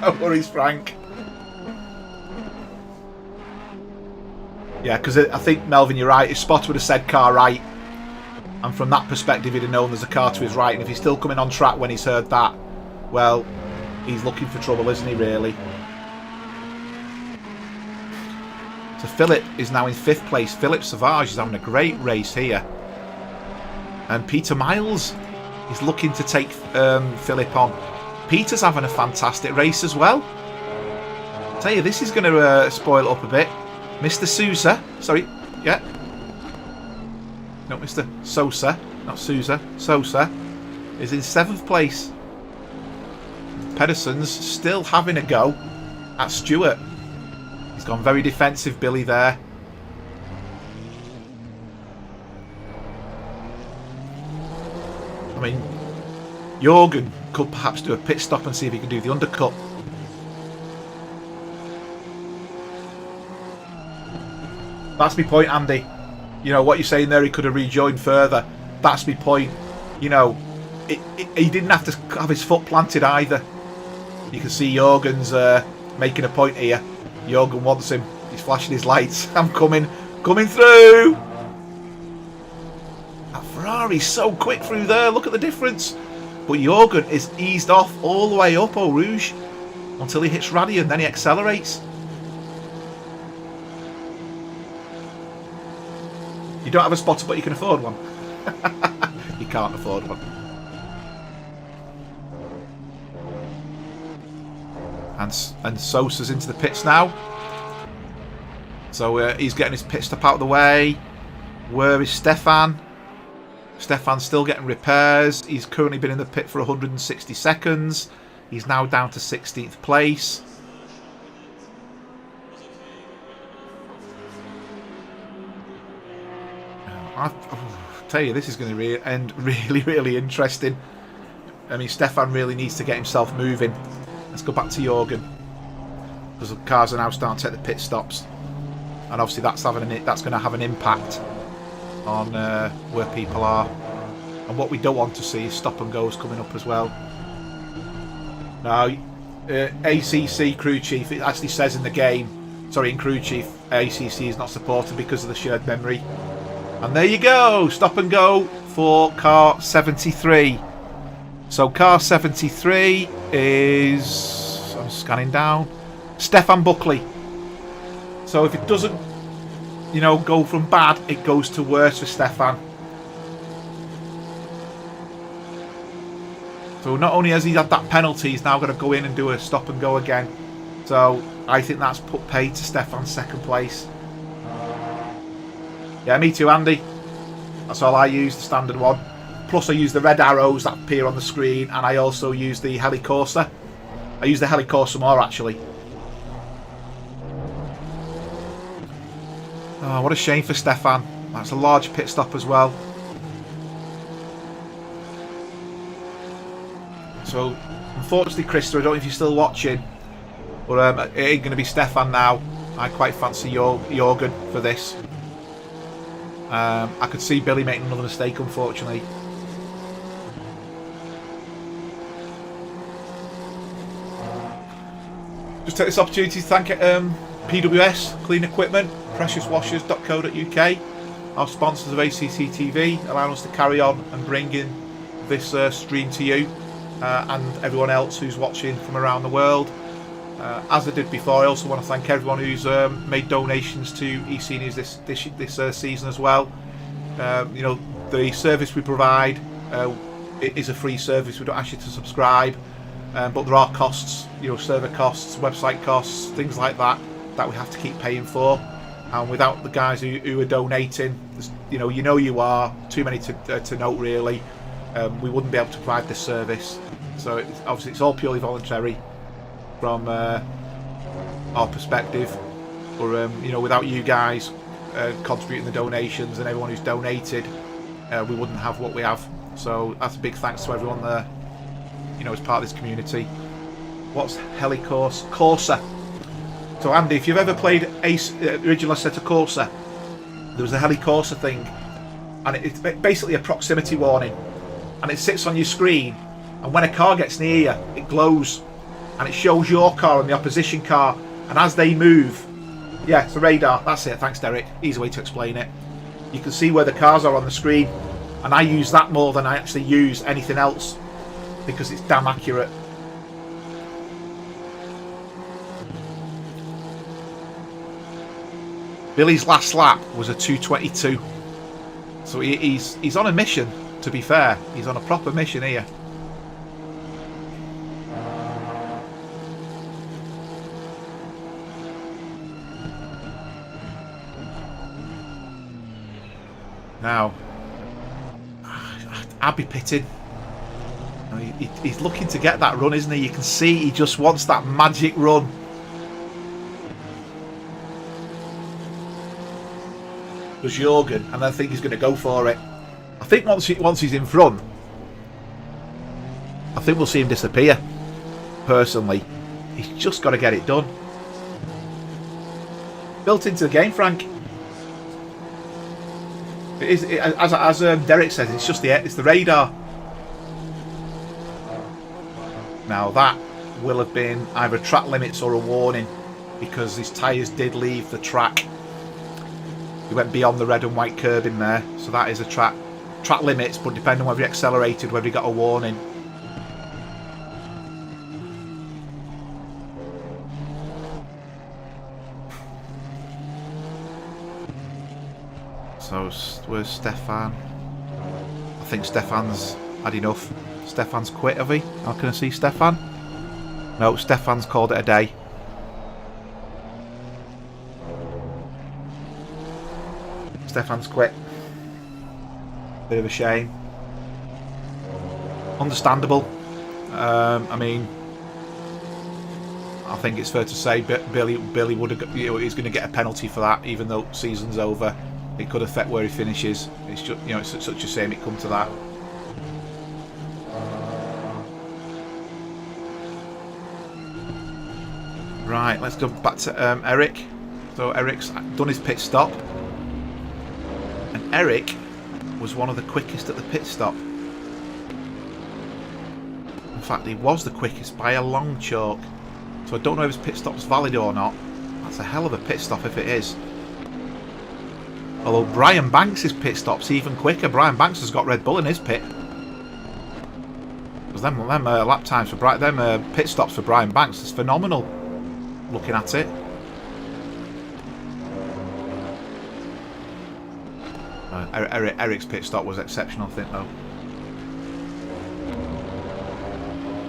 No worries, Frank. Yeah, because I think, Melvin, you're right. His spotter would have said car right. And from that perspective, he'd have known there's a car to his right. And if he's still coming on track when he's heard that, well, he's looking for trouble, isn't he, really? So Philip is now in 5th place. Philip Savage is having a great race here. And Peter Miles is looking to take Philip on. Peter's having a fantastic race as well. I tell you, this is going to spoil it up a bit. Mr. Sousa, sorry, yeah. No, Mr. Sosa, not Sousa, Sosa, is in 7th place. Pedersen's still having a go at Stewart. He's gone very defensive, Billy, there. I mean, Jorgen could perhaps do a pit stop and see if he can do the undercut. That's my point, Andy. You know, what you're saying there, he could have rejoined further. That's my point. You know, he didn't have to have his foot planted either. You can see Jorgen's making a point here. Jorgen wants him. He's flashing his lights. I'm coming through. That Ferrari's so quick through there. Look at the difference. But Jorgen is eased off all the way up Eau Rouge until he hits Radion, then he accelerates. You don't have a spotter, but you can afford one. You can't afford one. And Sosa's into the pits now. So he's getting his pit stop out of the way. Where is Stefan? Stefan's still getting repairs. He's currently been in the pit for 160 seconds. He's now down to 16th place. I tell you, this is going to end really, really interesting. I mean, Stefan really needs to get himself moving. Let's go back to Jorgen, because the cars are now starting to take the pit stops, and obviously that's going to have an impact on where people are. And what we don't want to see is stop and goes coming up as well. Now, ACC crew chief, it actually says in the game, sorry, in crew chief, ACC is not supported because of the shared memory. And there you go, stop and go for car 73. So car 73 is, I'm scanning down, Stefan Buckley. So if it doesn't, you know, go from bad, it goes to worse for Stefan. So not only has he had that penalty, he's now got to go in and do a stop and go again. So I think that's put paid to Stefan's 2nd place. Yeah, me too, Andy. That's all I use, the standard one. Plus I use the red arrows that appear on the screen, and I also use the Helicorsa. I use the Helicorsa more, actually. Oh, what a shame for Stefan. That's a large pit stop as well. So, unfortunately, Krista, I don't know if you're still watching, but it ain't going to be Stefan now. I quite fancy Jorgen for this. I could see Billy making another mistake, unfortunately. Just take this opportunity to thank PWS, Clean Equipment, preciouswashers.co.uk, our sponsors of ACC TV, allowing us to carry on and bring in this stream to you and everyone else who's watching from around the world. As I did before, I also want to thank everyone who's made donations to eSeniors this season as well. You know, the service we provide it is a free service. We don't ask you to subscribe, but there are costs, you know, server costs, website costs, things like that we have to keep paying for. And without the guys who are donating, you know you are too many to note really. We wouldn't be able to provide this service. So obviously it's all purely voluntary from our perspective, but you know, without you guys contributing the donations and everyone who's donated, we wouldn't have what we have. So that's a big thanks to everyone there, you know, as part of this community. What's Helicorsa? So Andy, if you've ever played original Assetto Corsa, there was a Helicorsa thing, and it's basically a proximity warning, and it sits on your screen, and when a car gets near you, it glows. and it shows your car and the opposition car, and as they move, yeah, it's a radar. That's it. Thanks, Derek. Easy way to explain it. You can see where the cars are on the screen, and I use that more than I actually use anything else because it's damn accurate. Billy's last lap was a 2:22, so he's on a mission. To be fair, he's on a proper mission here. Now, I'd be pitting. He's looking to get that run, isn't he? You can see he just wants that magic run. Does Jürgen, and I think he's going to go for it. I think once he's in front, I think we'll see him disappear. Personally, he's just got to get it done. Built into the game, Frank. It is, as Derek says, it's just it's the radar. Now that will have been either track limits or a warning, because his tyres did leave the track. He went beyond the red and white curb in there, so that is a track limits, but depending on whether he accelerated, whether he got a warning. So where's Stefan? I think Stefan's had enough. Stefan's quit, have he? How can I see Stefan? No, Stefan's called it a day. Stefan's quit. Bit of a shame. Understandable. I mean, I think it's fair to say Billy would have, he's going to get a penalty for that, even though season's over. It could affect where he finishes. It's just, it's such a shame it come to that. Right, let's go back to Eric. So Eric's done his pit stop. And Eric was one of the quickest at the pit stop. In fact, he was the quickest by a long chalk. So I don't know if his pit stop's valid or not. That's a hell of a pit stop if it is. Although Brian Banks' pit stop's even quicker. Brian Banks has got Red Bull in his pit. Because them lap times for pit stops for Brian Banks is phenomenal. Looking at it. Eric's pit stop was exceptional, I think, though.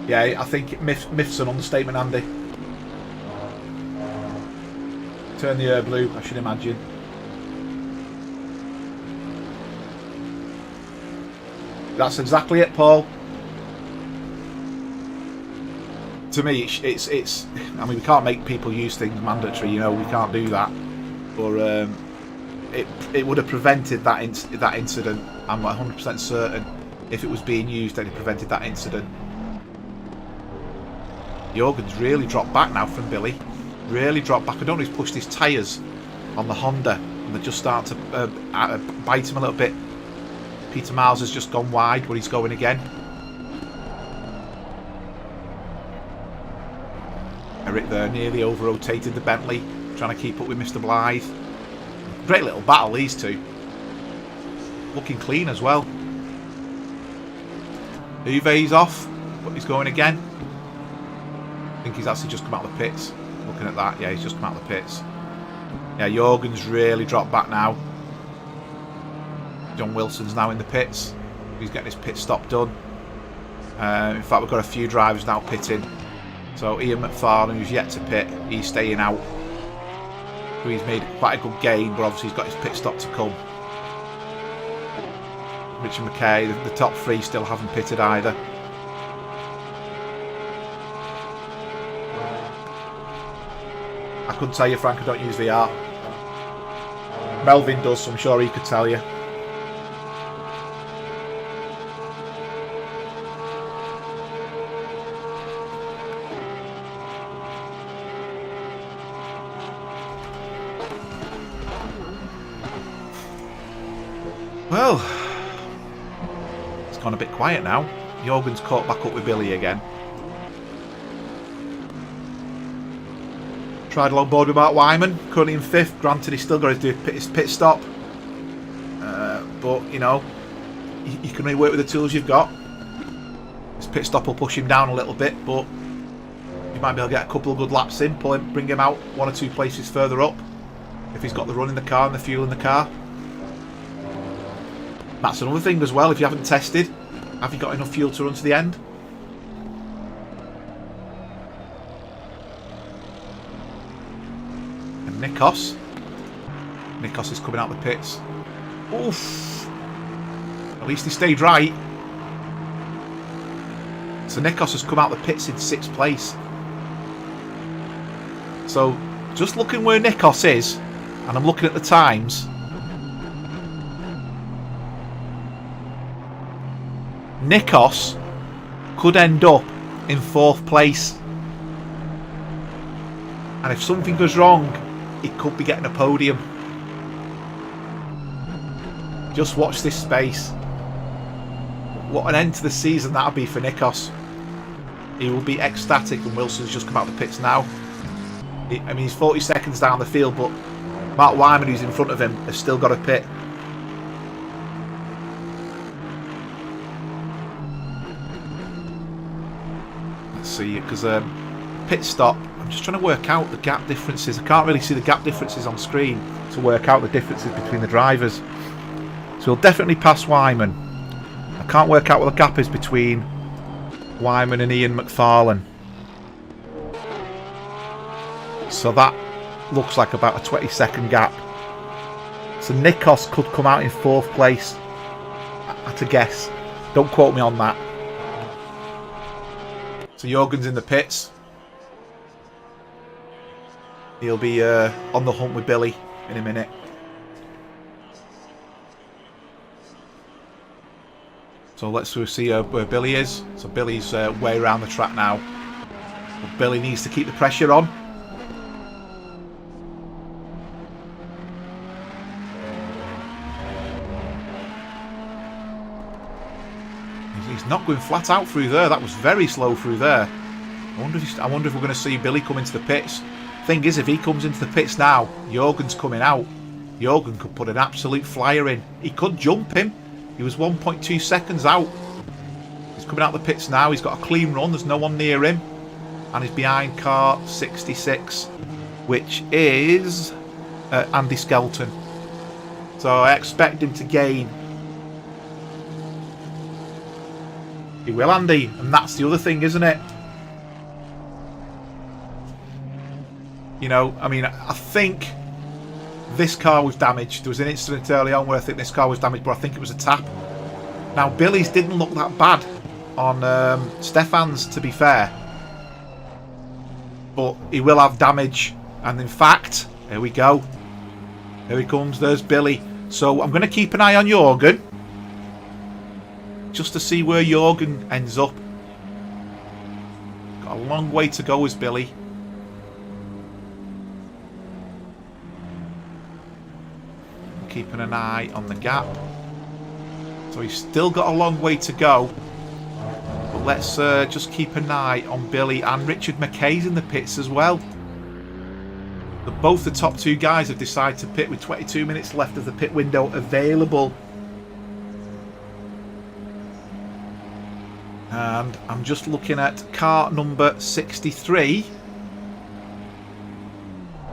Yeah, I think myth's an understatement, Andy. Turn the air blue, I should imagine. That's exactly it, Paul. To me, it's. I mean, we can't make people use things mandatory. We can't do that. But it would have prevented that incident. I'm 100% certain. If it was being used, then it prevented that incident. Jürgen's really dropped back now from Billy. Really dropped back. I don't know if he's pushed his tyres on the Honda, and they're just starting to bite him a little bit. Peter Miles has just gone wide where he's going again. Eric there nearly over-rotated the Bentley, trying to keep up with Mr. Blythe. Great little battle, these two. Looking clean as well. Uwe's off, but he's going again. I think he's actually just come out of the pits. Looking at that, yeah, he's just come out of the pits. Yeah, Jürgen's really dropped back now. John Wilson's now in the pits. He's getting his pit stop done. In fact, we've got a few drivers now pitting. So Ian McFarlane, who's yet to pit, he's staying out. So he's made quite a good gain, but obviously he's got his pit stop to come. Richard McKay, the top three still haven't pitted either. I couldn't tell you, Frank, I don't use VR. Melvin does, so I'm sure he could tell you. Well, it's gone a bit quiet now. Jürgen's caught back up with Billy again. Tried along board with Mark Wyman, currently in 5th. Granted, he's still got to do his pit stop. But, you know, you can only work with the tools you've got. His pit stop will push him down a little bit, but you might be able to get a couple of good laps in, bring him out 1 or 2 places further up, if he's got the run in the car and the fuel in the car. That's another thing as well, if you haven't tested, have you got enough fuel to run to the end? And Nikos is coming out the pits. Oof! At least he stayed right. So Nikos has come out the pits in 6th place. So just looking where Nikos is, and I'm looking at the times, Nikos could end up in 4th place. And if something goes wrong, he could be getting a podium. Just watch this space. What an end to the season that'll be for Nikos. He will be ecstatic, and Wilson's just come out of the pits now. I mean, he's 40 seconds down the field, but Mark Wyman, who's in front of him, has still got a pit. Let's see, because pit stop, I'm just trying to work out the gap differences. I can't really see the gap differences on screen to work out the differences between the drivers. So he'll definitely pass Wyman. I can't work out what the gap is between Wyman and Ian McFarlane. So that looks like about a 20-second gap. So Nikos could come out in 4th place. I had to guess. Don't quote me on that. So Jorgen's in the pits. He'll be on the hunt with Billy in a minute. So let's see where Billy is. So Billy's way around the track now. But Billy needs to keep the pressure on. He's not going flat out through there. That was very slow through there. I wonder if we're going to see Billy come into the pits. Thing is, if he comes into the pits now, Jorgen's coming out. Jorgen could put an absolute flyer in. He could jump him. He was 1.2 seconds out. He's coming out the pits now. He's got a clean run. There's no one near him. And he's behind car 66, which is Andy Skelton. So I expect him to gain. He will, Andy. And that's the other thing, isn't it? You know, I mean, I think this car was damaged. There was an incident early on where I think this car was damaged, but I think it was a tap. Now, Billy's didn't look that bad on Stefan's, to be fair. But he will have damage. And in fact, here we go. Here he comes. There's Billy. So I'm going to keep an eye on Jorgen, just to see where Jorgen ends up. Got a long way to go as Billy. Keeping an eye on the gap. So he's still got a long way to go. But let's just keep an eye on Billy, and Richard McKay's in the pits as well. Both the top 2 guys have decided to pit with 22 minutes left of the pit window available. And I'm just looking at car number 63,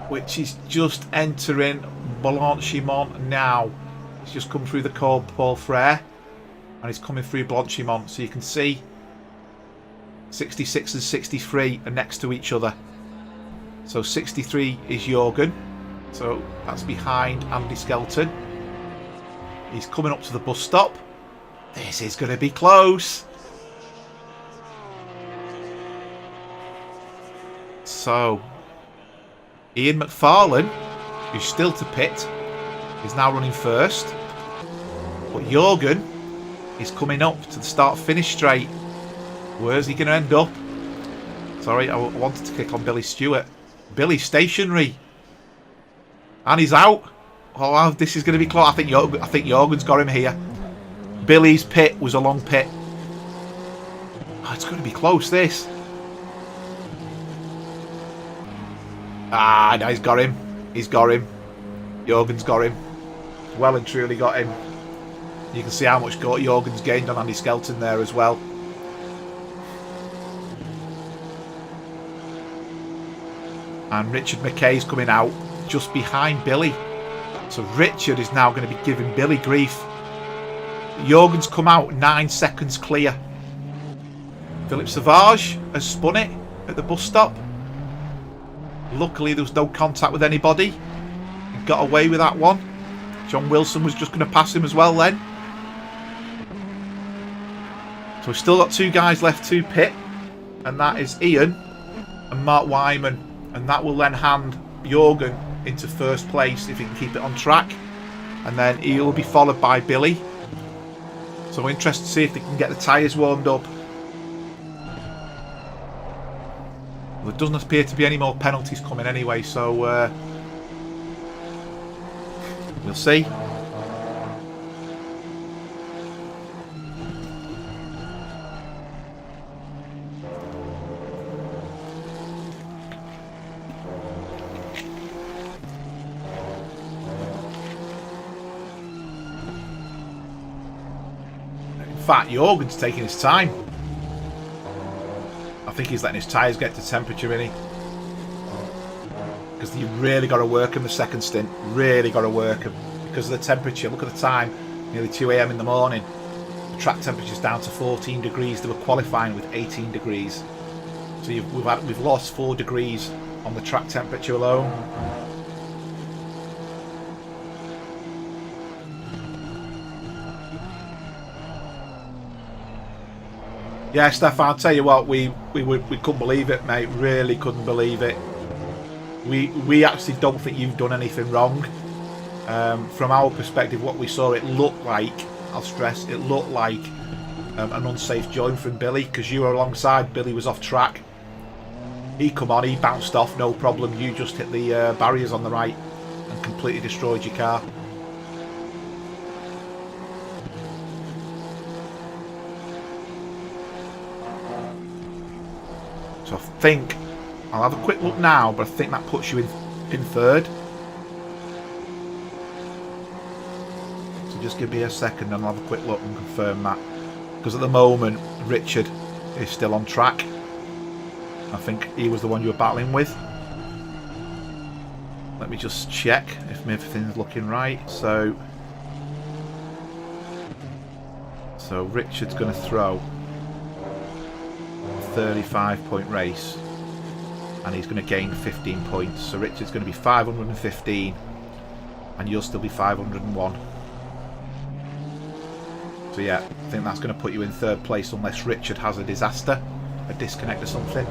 which is just entering Blanchimont now. He's just come through the Paul Frere, and he's coming through Blanchimont. So you can see 66 and 63 are next to each other. So 63 is Jorgen. So that's behind Andy Skelton. He's coming up to the bus stop. This is going to be close. So Ian McFarlane, who's still to pit, is now running first. But Jorgen is coming up to the start-finish straight. Where's he going to end up? Sorry, I wanted to kick on Billy Stewart. Billy's stationary. And he's out. Oh, this is going to be close. I think Jorgen's got him here. Billy's pit was a long pit. Oh, it's going to be close, this. Ah, no, he's got him. He's got him. Jorgen's got him. Well and truly got him. You can see how much Jorgen's gained on Andy Skelton there as well. And Richard McKay's coming out just behind Billy. So Richard is now going to be giving Billy grief. Jorgen's come out 9 seconds clear. Philippe Sauvage has spun it at the bus stop. Luckily there was no contact with anybody. He got away with that one. John Wilson was just going to pass him as well then. So we've still got 2 guys left to pit. And that is Ian and Mark Wyman. And that will then hand Jorgen into first place if he can keep it on track. And then he'll be followed by Billy. So we're interested to see if they can get the tyres warmed up. Well, there doesn't appear to be any more penalties coming anyway, so we'll see. In fact, Jorgen's taking his time. I think he's letting his tyres get to temperature, isn't he? Because you've really got to work him the second stint. Really got to work him. Because of the temperature. Look at the time. Nearly 2 AM in the morning. The track temperature's down to 14 degrees. They were qualifying with 18 degrees. So we've lost 4 degrees on the track temperature alone. Yeah, Stefan, I'll tell you what, we couldn't believe it, mate. Really couldn't believe it. We actually don't think you've done anything wrong. From our perspective, what we saw, it looked like, I'll stress, it looked like an unsafe join from Billy, because you were alongside, Billy was off track. He come on, he bounced off, no problem. You just hit the barriers on the right and completely destroyed your car. So I think, I'll have a quick look now, but I think that puts you in third. So just give me a second and I'll have a quick look and confirm that. Because at the moment, Richard is still on track. I think he was the one you were battling with. Let me just check if everything's looking right. So Richard's going to throw 35-point race and he's going to gain 15 points. So Richard's going to be 515 and you'll still be 501. So yeah, I think that's going to put you in third place unless Richard has a disaster, a disconnect or something.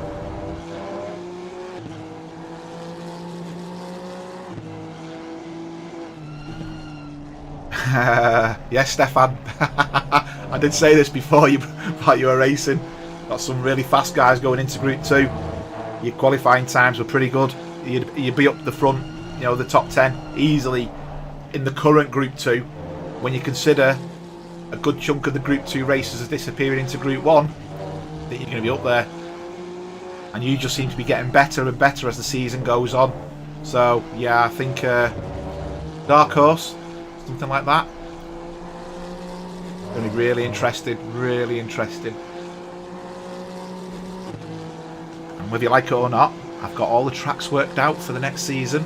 Yes, Stefan. I did say this before you were racing. Got some really fast guys going into Group 2. Your qualifying times were pretty good. You'd be up the front, you know, the top 10 easily in the current Group 2. When you consider a good chunk of the Group 2 races are disappearing into Group 1, I think you're going to be up there. And you just seem to be getting better and better as the season goes on. So yeah, I think dark horse, something like that. Going to be really interested, really interested. And whether you like it or not, I've got all the tracks worked out for the next season.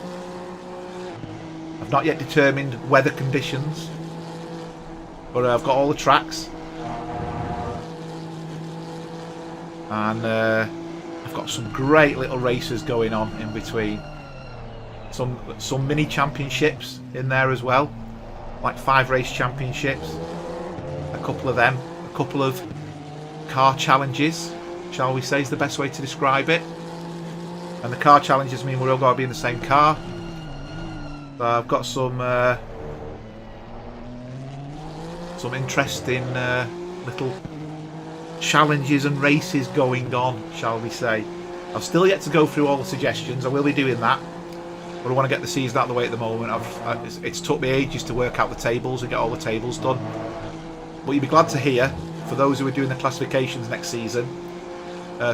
I've not yet determined weather conditions, but I've got all the tracks. And I've got some great little races going on in between. Some mini championships in there as well, like 5 race championships. A couple of them, a couple of car challenges, shall we say, is the best way to describe it. And the car challenges mean we're all going to be in the same car. So I've got some interesting little challenges and races going on, shall we say. I've still yet to go through all the suggestions. I will be doing that, but I want to get the season out of the way at the moment. It's took me ages to work out the tables and get all the tables done. But you'll be glad to hear, for those who are doing the classifications next season,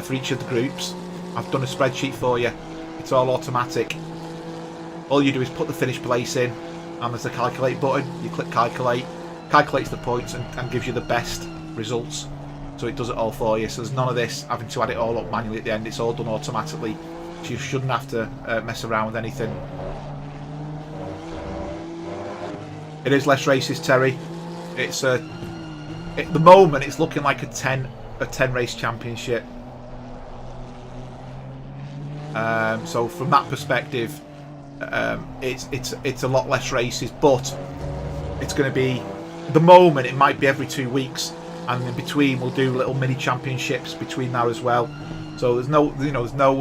for each of the groups, I've done a spreadsheet for you It's all automatic. All you do is put the finish place in, and there's a calculate button. You click calculate, calculates the points and gives you the best results. So it does it all for you. So there's none of this having to add it all up manually at the end. It's all done automatically. So you shouldn't have to mess around with anything. It is less races, Terry. It's at the moment it's looking like a 10 race championship. So from that perspective, it's a lot less races, but it's going to be, at the moment it might be every 2 weeks, and in between we'll do little mini championships between now as well. So there's no, there's no,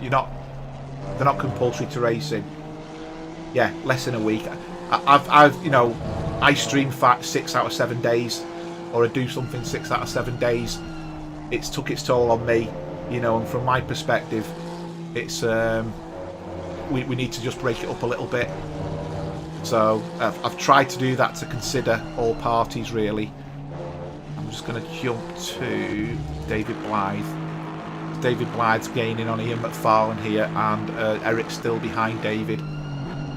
they're not compulsory to racing. Yeah, less than a week. I stream 6 out of 7 days, or I do something 6 out of 7 days. It's took its toll on me, and from my perspective, it's we need to just break it up a little bit. So I've tried to do that to consider all parties really. I'm just going to jump to David Blythe. David Blythe's gaining on Ian McFarlane here, and Eric's still behind David.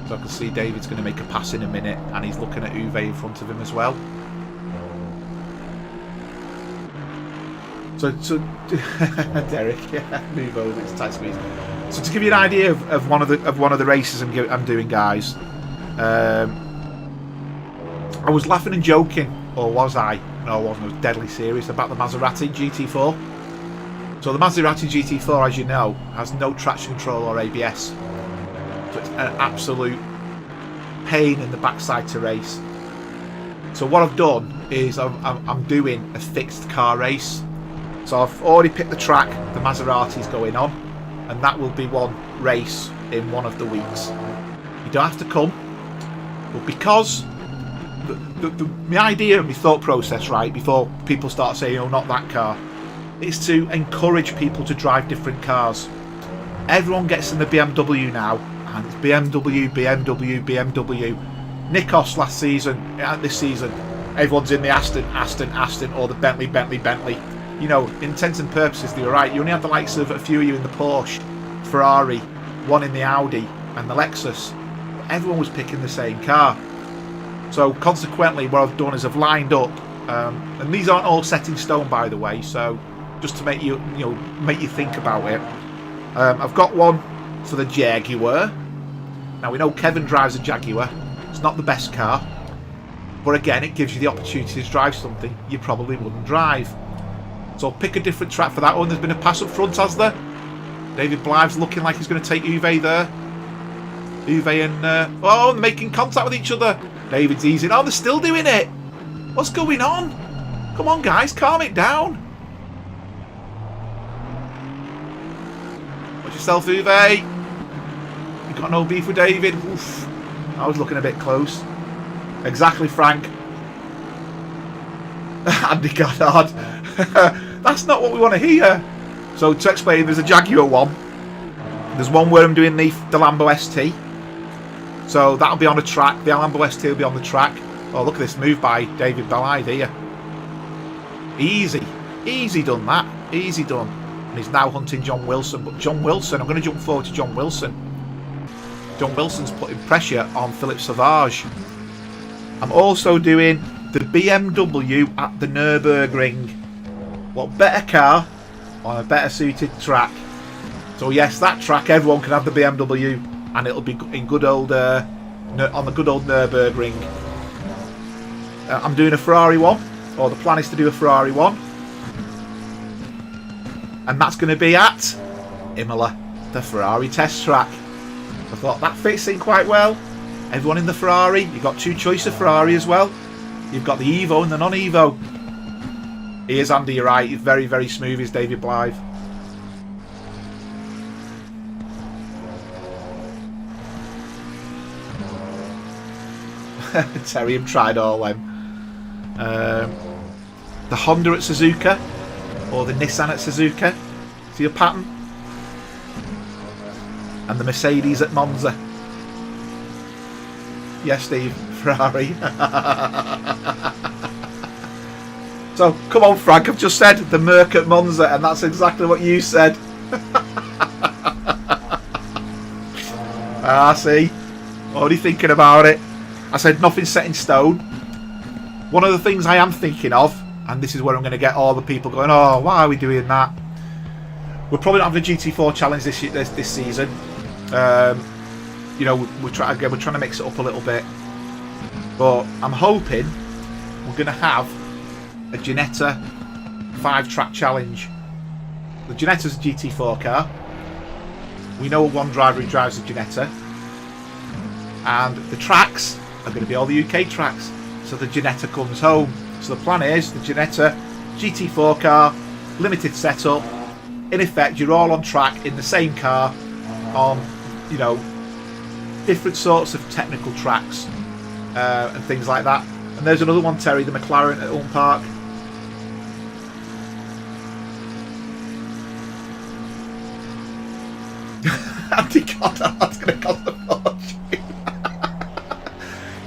So I can see David's going to make a pass in a minute, and he's looking at Uwe in front of him as well. So Derek, yeah, move over. It's tight squeeze. So to give you an idea of one of the races I'm doing, guys, I was laughing and joking, or was I? No, I wasn't. I was deadly serious about the Maserati GT4. So the Maserati GT4, as you know, has no traction control or ABS. So it's an absolute pain in the backside to race. So what I've done is I'm doing a fixed car race. So I've already picked the track the Maserati's going on, and that will be one race in one of the weeks. You don't have to come, but because my idea and my thought process, right, before people start saying, oh, not that car, is to encourage people to drive different cars. Everyone gets in the BMW now, and it's BMW. Nikos last season, this season, everyone's in the Aston, or the Bentley. Intents and purposes, they're right. You only have the likes of a few of you in the Porsche, Ferrari, one in the Audi, and the Lexus. Everyone was picking the same car. So consequently, what I've done is I've lined up, and these aren't all set in stone, by the way. So just to make you think about it, I've got one for the Jaguar. Now we know Kevin drives a Jaguar. It's not the best car, but again, it gives you the opportunity to drive something you probably wouldn't drive. So I'll pick a different track for that one. There's been a pass up front, has there? David Blythe's looking like he's going to take Uwe there. Uwe and they're making contact with each other. David's easing. Oh, they're still doing it. What's going on? Come on, guys, calm it down. Watch yourself, Uwe. You got no beef with David. Oof. I was looking a bit close. Exactly, Frank. Andy Goddard. That's not what we want to hear. So to explain, there's a Jaguar one. There's one where I'm doing the Lambo ST. So that'll be on a track. The Lambo ST will be on the track. Oh, look at this move by David Blythe here. Easy done that. Easy done. And he's now hunting John Wilson. But John Wilson, I'm going to jump forward to John Wilson. John Wilson's putting pressure on Philippe Sauvage. I'm also doing the BMW at the Nürburgring. What better car on a better suited track? So yes, that track, everyone can have the BMW, and it'll be in good old on the good old Nürburgring. I'm doing a Ferrari one, or the plan is to do a Ferrari one, and that's going to be at Imola, the Ferrari test track. I thought that fits in quite well. Everyone in the Ferrari, you've got two choices of Ferrari as well. You've got the Evo and the non-Evo. Here's Andy, you're right. He's very, very smooth, is David Blythe. Terry have tried all them. The Honda at Suzuka, or the Nissan at Suzuka. See a pattern? And the Mercedes at Monza. Yes, Steve. Ferrari. So, come on, Frank. I've just said the Merc at Monza, and that's exactly what you said. Ah, see? Already thinking about it. I said nothing's set in stone. One of the things I am thinking of, and this is where I'm going to get all the people going, oh, why are we doing that? We're probably not having a GT4 challenge this season. You know, we're trying to mix it up a little bit. But I'm hoping we're going to have a Ginetta 5-track challenge. The Ginetta's a GT4 car. We know one driver who drives the Ginetta. And the tracks are going to be all the UK tracks. So the Ginetta comes home. So the plan is the Ginetta GT4 car, limited setup. In effect, you're all on track in the same car on, you know, different sorts of technical tracks and things like that. And there's another one, Terry, the McLaren at Ulm Park. Anti-God, that's going to cost a fortune.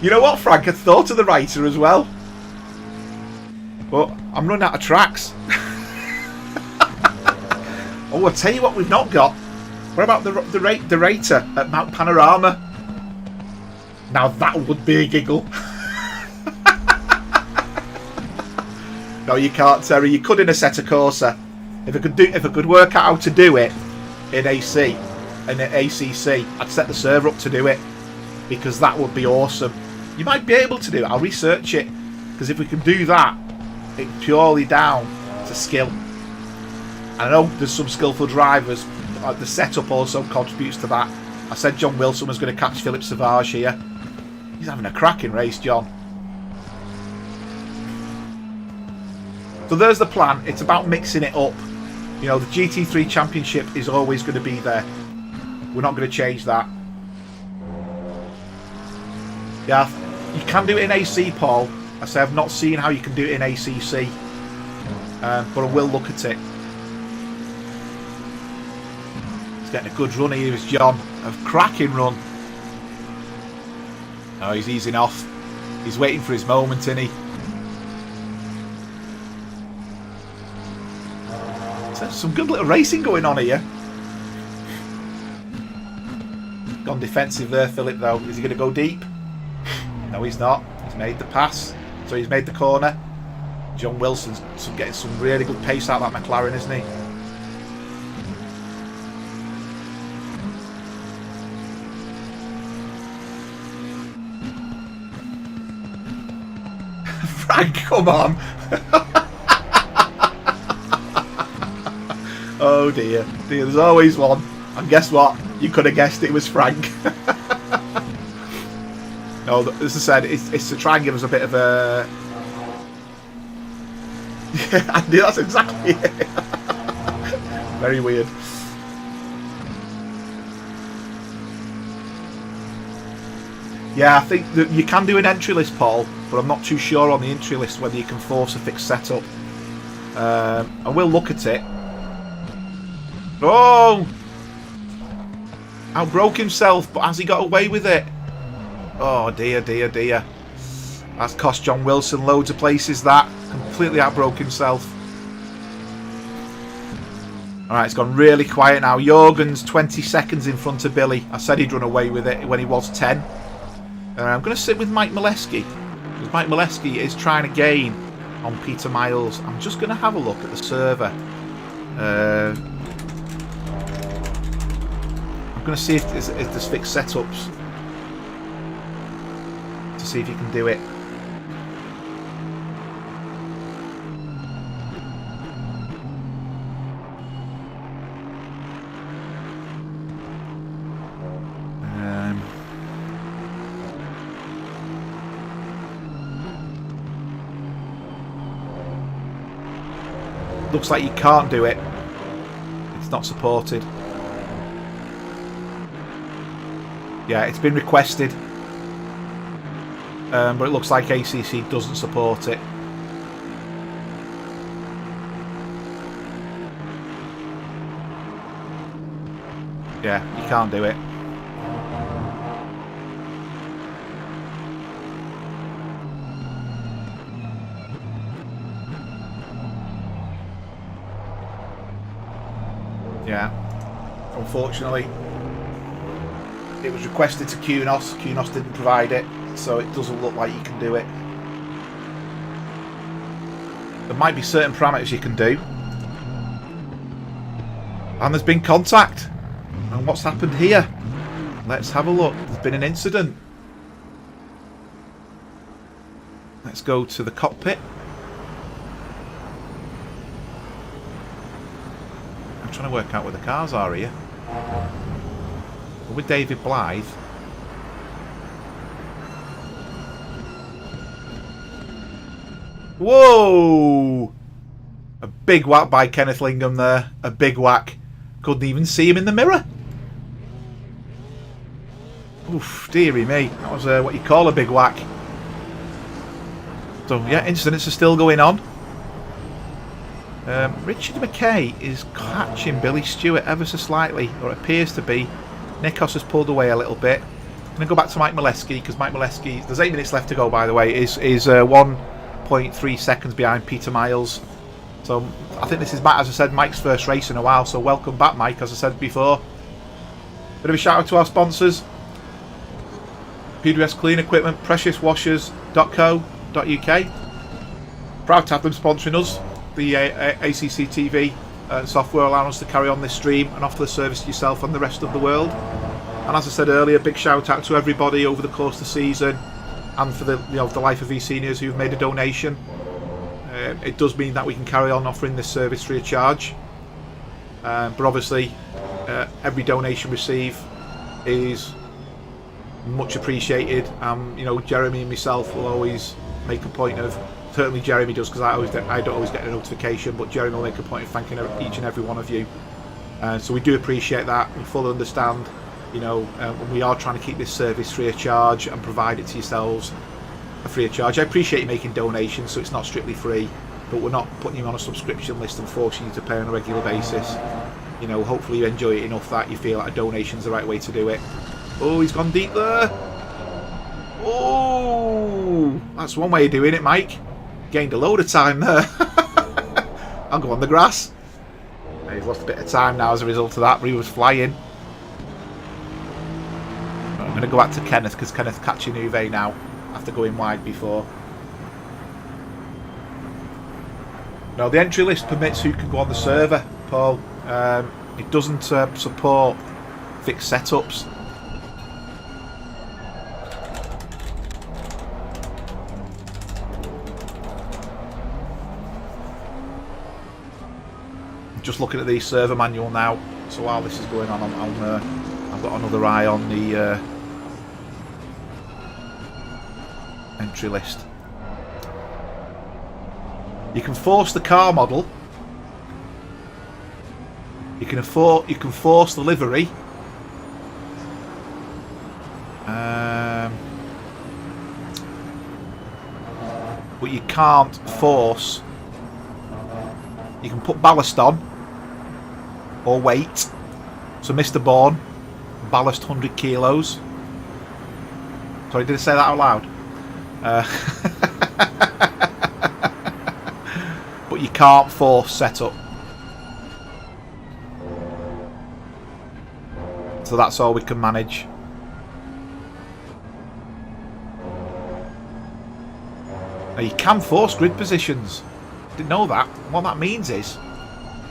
You know what, Frank? I thought of the writer as well. But I'm running out of tracks. Oh, I'll tell you what we've not got. What about the rater at Mount Panorama? Now that would be a giggle. No, you can't, Terry. You could in a Assetto Corsa. If I could work out how to do it in AC, in ACC, I'd set the server up to do it, because that would be awesome. You might be able to do it. I'll research it, because if we can do that, it's purely down to skill. I know there's some skillful drivers. The setup also contributes to that. I said John Wilson was going to catch Philip Savage here. He's having a cracking race, John. So there's the plan. It's about mixing it up. You know, the GT3 Championship is always going to be there. We're not going to change that. Yeah, you can do it in AC, Paul. I say I've not seen how you can do it in ACC. But I will look at it. He's getting a good run here, is John. A cracking run. Oh, he's easing off. He's waiting for his moment, isn't he? So there's some good little racing going on here. Gone defensive there, Philip, though. Is he going to go deep? No, he's not. He's made the pass. So he's made the corner. John Wilson's getting some really good pace out of that McLaren, isn't he? Frank, come on. Oh dear. There's always one. And guess what? You could have guessed it was Frank. No, as I said, it's to try and give us a bit of a... Yeah, Andy, that's exactly it. Very weird. Yeah, I think that you can do an entry list, Paul, but I'm not too sure on the entry list whether you can force a fixed setup. I will look at it. Oh! Outbroke himself, but has he got away with it? Oh dear, dear, dear. That's cost John Wilson loads of places, that. Completely outbroke himself. Alright, it's gone really quiet now. Jorgen's 20 seconds in front of Billy. I said he'd run away with it when he was 10. I'm going to sit with Mike Molesky, because Mike Molesky is trying to gain on Peter Miles. I'm just going to have a look at the server. I'm going to see if there's fixed setups to see if you can do it. Looks like you can't do it. It's not supported. Yeah, it's been requested. But it looks like ACC doesn't support it. Yeah, you can't do it. Yeah, unfortunately. It was requested to Kunos. Kunos didn't provide it, so it doesn't look like you can do it. There might be certain parameters you can do. And there's been contact. And what's happened here? Let's have a look. There's been an incident. Let's go to the cockpit. I'm trying to work out where the cars are here. We're with David Blythe. Whoa! A big whack by Kenneth Lingham there. A big whack. Couldn't even see him in the mirror. Oof, dearie me. That was what you call a big whack. So, yeah, incidents are still going on. Richard McKay is catching Billy Stewart ever so slightly, or it appears to be. Nikos has pulled away a little bit. I'm going to go back to Mike Molesky, because Mike Molesky, there's 8 minutes left to go, by the way, is 1.3 seconds behind Peter Miles. So I think this is, as I said, Mike's first race in a while, so welcome back, Mike, as I said before. Bit of a shout out to our sponsors. PWS Clean Equipment, preciouswashers.co.uk. Proud to have them sponsoring us. The ACC TV software allowing us to carry on this stream and offer the service to yourself and the rest of the world. And as I said earlier, big shout out to everybody over the course of the season and for the the life of eSeniors who've made a donation. It does mean that we can carry on offering this service free of charge. But obviously, every donation received is much appreciated. Jeremy and myself will always make a point of. Certainly Jeremy does, because I don't always get a notification, but Jeremy will make a point of thanking each and every one of you. So we do appreciate that. We fully understand, when we are trying to keep this service free of charge and provide it to yourselves free of charge. I appreciate you making donations, so it's not strictly free, but we're not putting you on a subscription list and forcing you to pay on a regular basis. Hopefully you enjoy it enough that you feel like a donation's the right way to do it. Oh, he's gone deep there. Oh, that's one way of doing it, Mike. Gained a load of time there. I'll go on the grass. He's lost a bit of time now as a result of that, but he was flying. I'm going to go back to Kenneth, because Kenneth's catching Uwe now after going wide before. Now, the entry list permits who can go on the server, Paul. It doesn't support fixed setups. Just looking at the server manual now, so while this is going on, I've got another eye on the entry list. You can force the car model. You can force the livery. But you can't force. You can put ballast on. Or weight. So Mr. Bourne, ballast 100 kilos. Sorry, did I say that out loud? But you can't force setup. So that's all we can manage. Now you can force grid positions. Didn't know that. What that means is,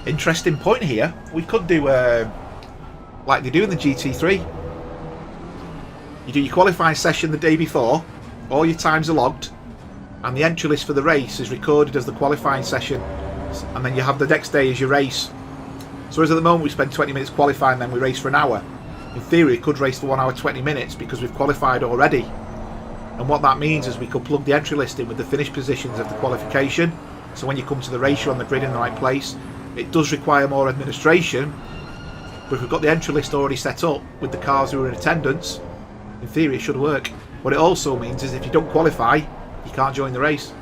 interesting point here, we could do like they do in the GT3. You do your qualifying session the day before, all your times are logged, and the entry list for the race is recorded as the qualifying session, and then you have the next day as your race. So as at the moment we spend 20 minutes qualifying, then we race for an hour. In theory we could race for 1 hour 20 minutes because we've qualified already. And what that means is we could plug the entry list in with the finished positions of the qualification, so when you come to the race you're on the grid in the right place. It does require more administration, but if we've got the entry list already set up with the cars who are in attendance, in theory it should work. What it also means is if you don't qualify, you can't join the race.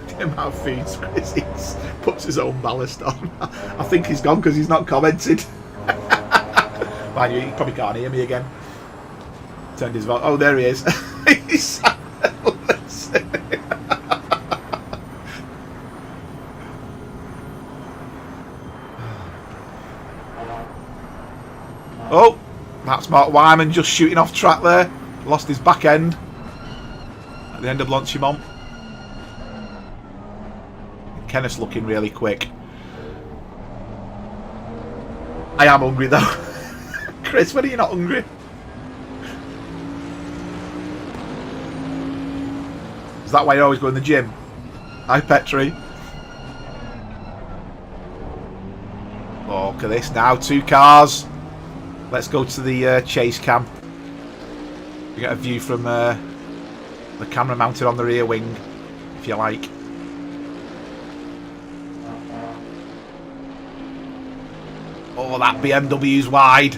The amount of foods Chris eats, puts his own ballast on. I think he's gone because he's not commented. Mind you, he probably can't hear me again. Turned his voice. Oh, there he is. He's silent. Oh, that's Mark Wyman just shooting off track there. Lost his back end at the end of Longchamp. Kenneth's looking really quick. I am hungry though. Chris, when are you not hungry? Is that why you always go in the gym? Hi Petri. Oh, look at this now, 2 cars. Let's go to the chase cam. You get a view from the camera mounted on the rear wing, if you like. Oh, that BMW's wide.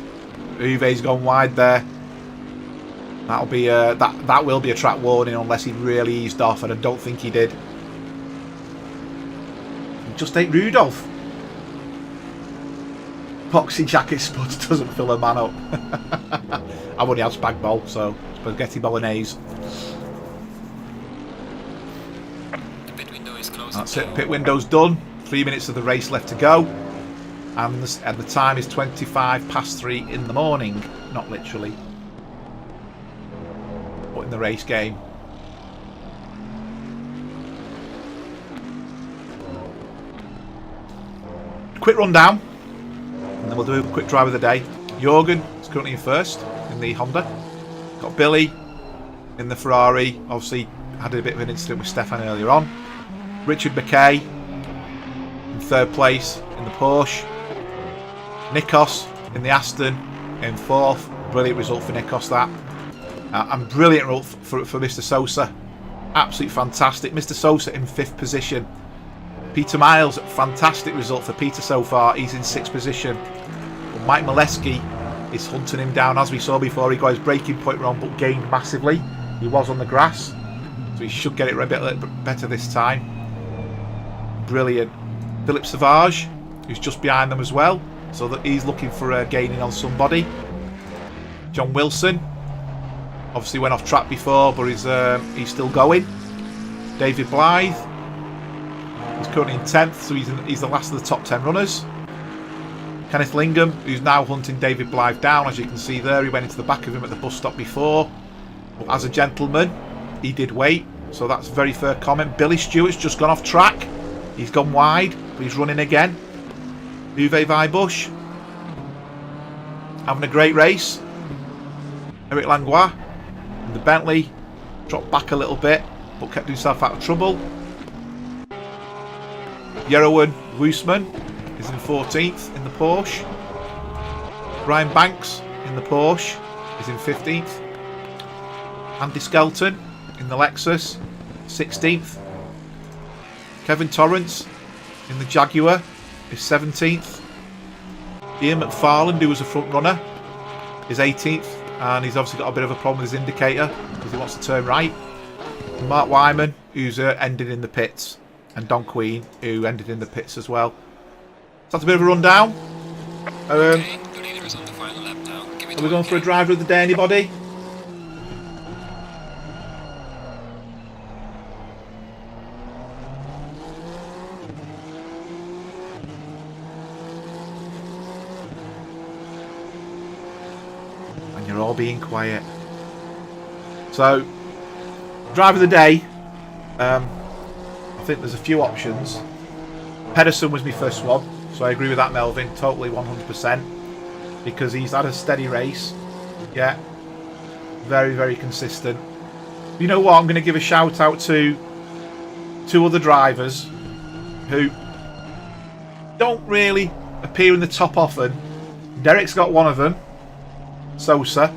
Uwe's gone wide there. That'll be that will be a track warning unless he really eased off, and I don't think he did. He just ate Rudolph. Boxy jacket spuds doesn't fill a man up. I've only had spag bowl, so spaghetti bolognese. The pit window is closed. That's it. Pit window's done. 3 minutes of the race left to go, and the time is 3:25 in the morning. Not literally, but in the race game. Quick rundown. And then we'll do a quick drive of the day. Jorgen is currently in first in the Honda. Got Billy in the Ferrari. Obviously had a bit of an incident with Stefan earlier on. Richard McKay in third place in the Porsche. Nikos in the Aston in fourth. Brilliant result for Nikos, that. And brilliant result for Mr. Sosa. Absolutely fantastic. Mr. Sosa in 5th position. Peter Miles, fantastic result for Peter so far. He's in 6th position. But Mike Molesky is hunting him down, as we saw before. He got his braking point wrong, but gained massively. He was on the grass, so he should get it a bit better this time. Brilliant. Philip Savage, who's just behind them as well, so that he's looking for gaining on somebody. John Wilson, obviously went off track before, but he's still going. David Blythe. He's currently in 10th, so he's the last of the top 10 runners. Kenneth Lingham, who's now hunting David Blythe down, as you can see there. He went into the back of him at the bus stop before. But as a gentleman, he did wait, so that's a very fair comment. Billy Stewart's just gone off track. He's gone wide, but he's running again. Uwe Weibusch having a great race. Eric Langlois in the Bentley dropped back a little bit, but kept himself out of trouble. Jeroen Woosman is in 14th in the Porsche. Brian Banks in the Porsche is in 15th. Andy Skelton in the Lexus, 16th. Kevin Torrance in the Jaguar is 17th. Ian McFarland, who was a front runner, is 18th, and he's obviously got a bit of a problem with his indicator because he wants to turn right. And Mark Wyman, who's ended in the pits, and Don Queen, who ended in the pits as well. So that's a bit of a rundown. Okay, your leader is on the final lap now. Give it Are we going for a driver of the day, anybody? And you're all being quiet. So, driver of the day. I think there's a few options. Pedersen was my first one, so I agree with that, Melvin, totally 100%, because he's had a steady race. Yeah, very, very consistent. You know what, I'm going to give a shout out to 2 other drivers who don't really appear in the top often. Derek's got one of them, Sosa.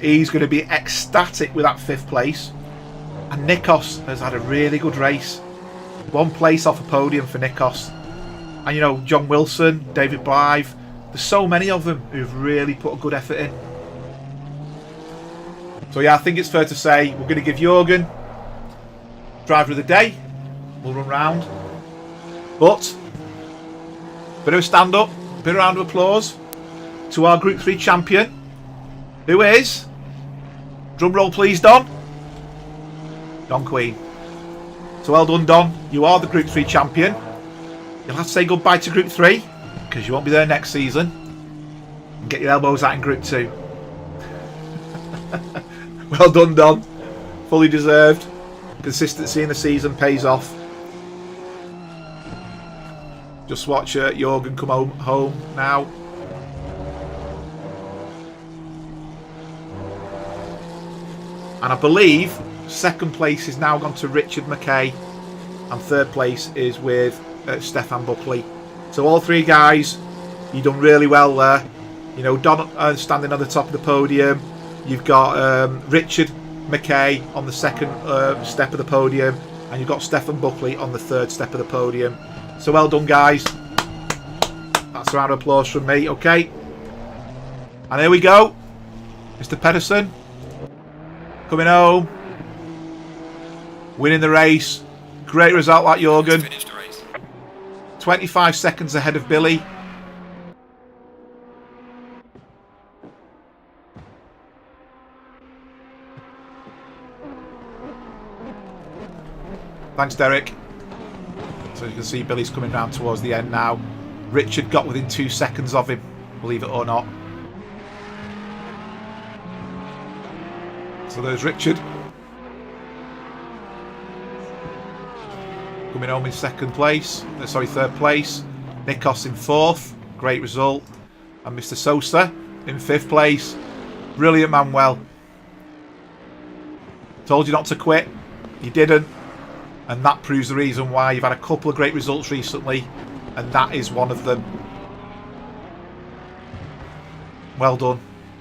He's going to be ecstatic with that 5th place. And Nikos has had a really good race. 1 place off a podium for Nikos. And you know, John Wilson, David Blythe, there's so many of them who've really put a good effort in. So yeah, I think it's fair to say we're going to give Jorgen driver of the day. We'll run round. But, bit of a stand up, bit of a round of applause to our Group 3 champion, who is, drum roll please, Don Queen. So well done, Don. You are the Group 3 champion. You'll have to say goodbye to Group 3 because you won't be there next season. Get your elbows out in Group 2. Well done, Don. Fully deserved. Consistency in the season pays off. Just watch Jorgen come home now. And I believe second place is now gone to Richard McKay, and third place is with Stefan Buckley. So all three guys, you've done really well there. You know, Don standing on the top of the podium. You've got Richard McKay on the second step of the podium, and you've got Stefan Buckley on the third step of the podium. So well done, guys. That's a round of applause from me. Okay, and here we go. Mr. Pedersen coming home, winning the race. Great result, that Jorgen. Finished the race. 25 seconds ahead of Billy. Thanks, Derek. So you can see Billy's coming round towards the end now. Richard got within 2 seconds of him, believe it or not. So there's Richard. Coming home in third place. Nikos in fourth. Great result. And Mr. Sosa in fifth place. Brilliant, Manuel. Told you not to quit. You didn't. And that proves the reason why. You've had a couple of great results recently, and that is one of them. Well done.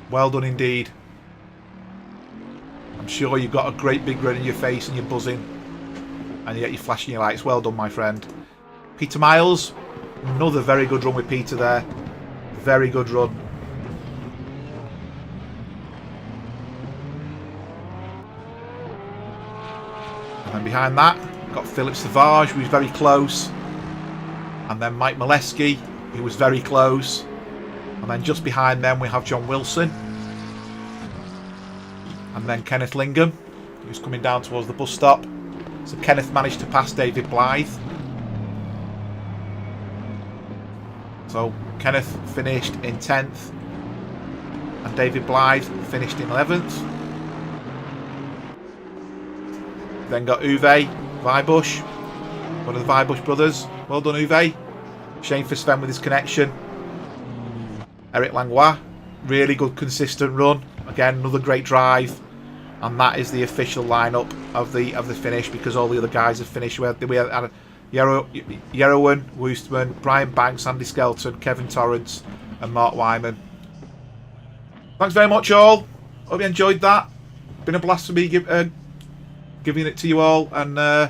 Well done indeed. I'm sure you've got a great big grin in your face and you're buzzing. And yet you're flashing your lights. Well done, my friend. Peter Miles. Another very good run with Peter there. Very good run. And behind that, got Philip Savage, who was very close. And then Mike Molesky, who was very close. And then just behind them, we have John Wilson. And then Kenneth Lingham, who's coming down towards the bus stop. So Kenneth managed to pass David Blythe. So Kenneth finished in 10th. And David Blythe finished in 11th. Then got Uwe Weibusch, one of the Weibusch brothers. Well done, Uwe. Shame for Sven with his connection. Eric Langlois, really good consistent run. Again, another great drive. And that is the official lineup of the finish, because all the other guys have finished. We had Jeroen Woostman, Brian Banks, Andy Skelton, Kevin Torrance, and Mark Wyman. Thanks very much, all. Hope you enjoyed that. Been a blast for me giving it to you all, and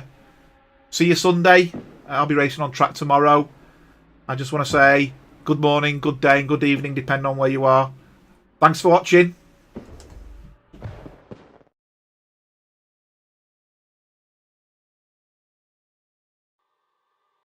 see you Sunday. I'll be racing on track tomorrow. I just want to say good morning, good day, and good evening, depending on where you are. Thanks for watching.